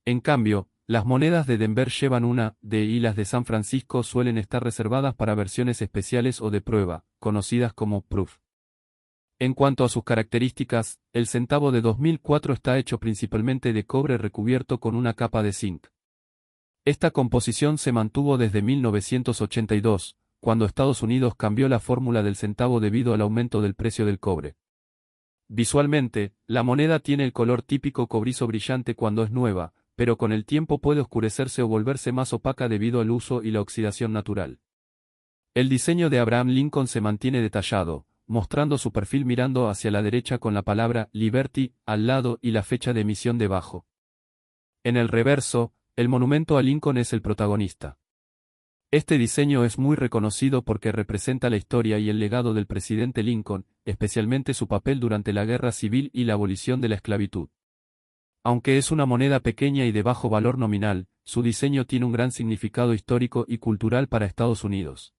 En cambio, las monedas de Denver llevan una D y las de San Francisco suelen estar reservadas para versiones especiales o de prueba, conocidas como proof. En cuanto a sus características, el centavo de 2004 está hecho principalmente de cobre recubierto con una capa de zinc. Esta composición se mantuvo desde 1982, cuando Estados Unidos cambió la fórmula del centavo debido al aumento del precio del cobre. Visualmente, la moneda tiene el color típico cobrizo brillante cuando es nueva, pero con el tiempo puede oscurecerse o volverse más opaca debido al uso y la oxidación natural. El diseño de Abraham Lincoln se mantiene detallado, mostrando su perfil mirando hacia la derecha con la palabra Liberty al lado y la fecha de emisión debajo. En el reverso, el monumento a Lincoln es el protagonista. Este diseño es muy reconocido porque representa la historia y el legado del presidente Lincoln, especialmente su papel durante la Guerra Civil y la abolición de la esclavitud. Aunque es una moneda pequeña y de bajo valor nominal, su diseño tiene un gran significado histórico y cultural para Estados Unidos.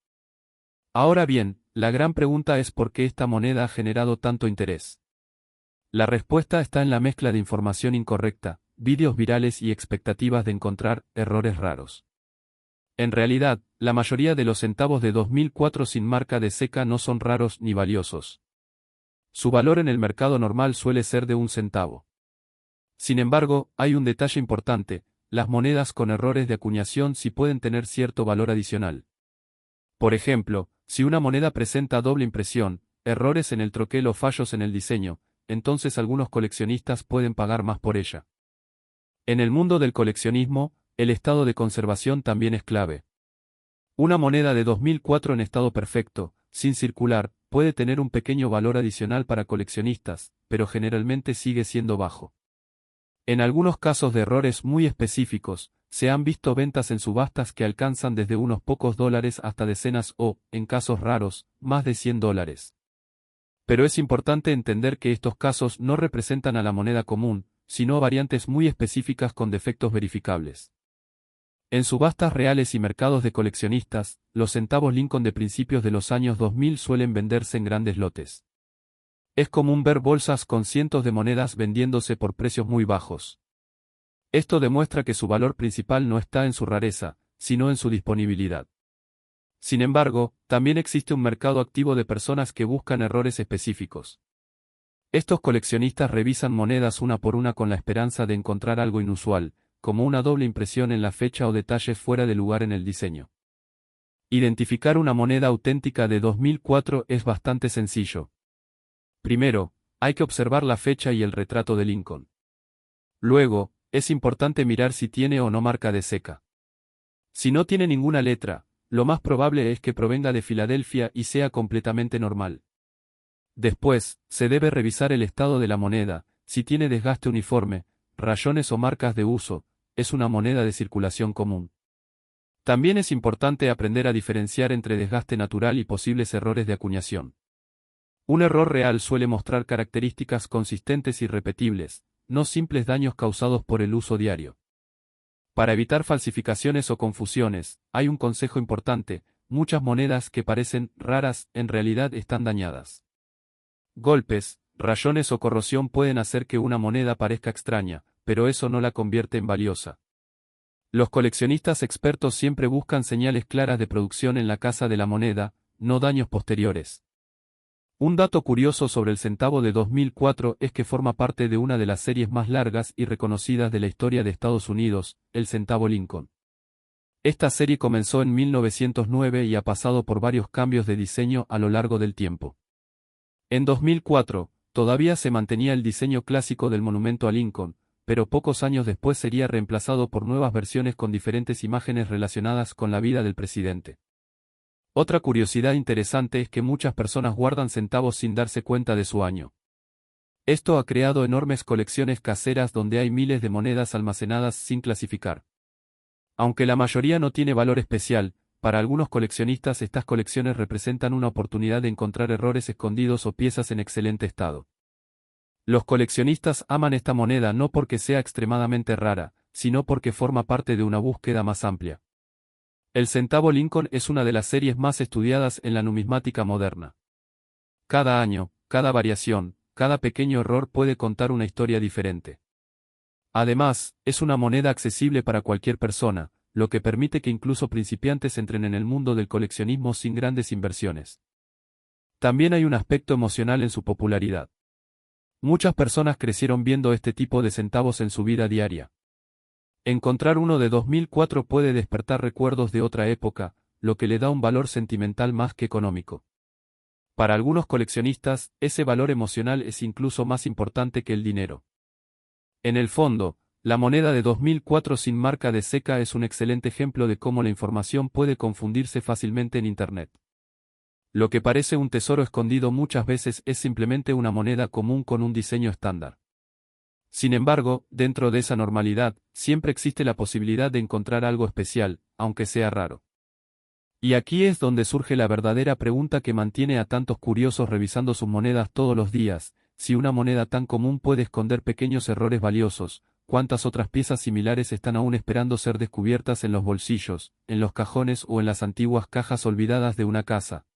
Ahora bien, la gran pregunta es por qué esta moneda ha generado tanto interés. La respuesta está en la mezcla de información incorrecta, vídeos virales y expectativas de encontrar errores raros. En realidad, la mayoría de los centavos de 2004 sin marca de seca no son raros ni valiosos. Su valor en el mercado normal suele ser de 1 centavo. Sin embargo, hay un detalle importante: las monedas con errores de acuñación sí pueden tener cierto valor adicional. Por ejemplo, si una moneda presenta doble impresión, errores en el troquel o fallos en el diseño, entonces algunos coleccionistas pueden pagar más por ella. En el mundo del coleccionismo, el estado de conservación también es clave. Una moneda de 2004 en estado perfecto, sin circular, puede tener un pequeño valor adicional para coleccionistas, pero generalmente sigue siendo bajo. En algunos casos de errores muy específicos, se han visto ventas en subastas que alcanzan desde unos pocos dólares hasta decenas o, en casos raros, más de $100. Pero es importante entender que estos casos no representan a la moneda común, sino a variantes muy específicas con defectos verificables. En subastas reales y mercados de coleccionistas, los centavos Lincoln de principios de los años 2000 suelen venderse en grandes lotes. Es común ver bolsas con cientos de monedas vendiéndose por precios muy bajos. Esto demuestra que su valor principal no está en su rareza, sino en su disponibilidad. Sin embargo, también existe un mercado activo de personas que buscan errores específicos. Estos coleccionistas revisan monedas una por una con la esperanza de encontrar algo inusual, como una doble impresión en la fecha o detalles fuera de lugar en el diseño. Identificar una moneda auténtica de 2004 es bastante sencillo. Primero, hay que observar la fecha y el retrato de Lincoln. Luego, es importante mirar si tiene o no marca de seca. Si no tiene ninguna letra, lo más probable es que provenga de Filadelfia y sea completamente normal. Después, se debe revisar el estado de la moneda, si tiene desgaste uniforme, rayones o marcas de uso, es una moneda de circulación común. También es importante aprender a diferenciar entre desgaste natural y posibles errores de acuñación. Un error real suele mostrar características consistentes y repetibles, no simples daños causados por el uso diario. Para evitar falsificaciones o confusiones, hay un consejo importante: muchas monedas que parecen raras en realidad están dañadas. Golpes, rayones o corrosión pueden hacer que una moneda parezca extraña, pero eso no la convierte en valiosa. Los coleccionistas expertos siempre buscan señales claras de producción en la casa de la moneda, no daños posteriores. Un dato curioso sobre el centavo de 2004 es que forma parte de una de las series más largas y reconocidas de la historia de Estados Unidos, el centavo Lincoln. Esta serie comenzó en 1909 y ha pasado por varios cambios de diseño a lo largo del tiempo. En 2004, todavía se mantenía el diseño clásico del monumento a Lincoln, pero pocos años después sería reemplazado por nuevas versiones con diferentes imágenes relacionadas con la vida del presidente. Otra curiosidad interesante es que muchas personas guardan centavos sin darse cuenta de su año. Esto ha creado enormes colecciones caseras donde hay miles de monedas almacenadas sin clasificar. Aunque la mayoría no tiene valor especial, para algunos coleccionistas estas colecciones representan una oportunidad de encontrar errores escondidos o piezas en excelente estado. Los coleccionistas aman esta moneda no porque sea extremadamente rara, sino porque forma parte de una búsqueda más amplia. El centavo Lincoln es una de las series más estudiadas en la numismática moderna. Cada año, cada variación, cada pequeño error puede contar una historia diferente. Además, es una moneda accesible para cualquier persona, lo que permite que incluso principiantes entren en el mundo del coleccionismo sin grandes inversiones. También hay un aspecto emocional en su popularidad. Muchas personas crecieron viendo este tipo de centavos en su vida diaria. Encontrar uno de 2004 puede despertar recuerdos de otra época, lo que le da un valor sentimental más que económico. Para algunos coleccionistas, ese valor emocional es incluso más importante que el dinero. En el fondo, la moneda de 2004 sin marca de seca es un excelente ejemplo de cómo la información puede confundirse fácilmente en Internet. Lo que parece un tesoro escondido muchas veces es simplemente una moneda común con un diseño estándar. Sin embargo, dentro de esa normalidad, siempre existe la posibilidad de encontrar algo especial, aunque sea raro. Y aquí es donde surge la verdadera pregunta que mantiene a tantos curiosos revisando sus monedas todos los días: si una moneda tan común puede esconder pequeños errores valiosos, ¿cuántas otras piezas similares están aún esperando ser descubiertas en los bolsillos, en los cajones o en las antiguas cajas olvidadas de una casa?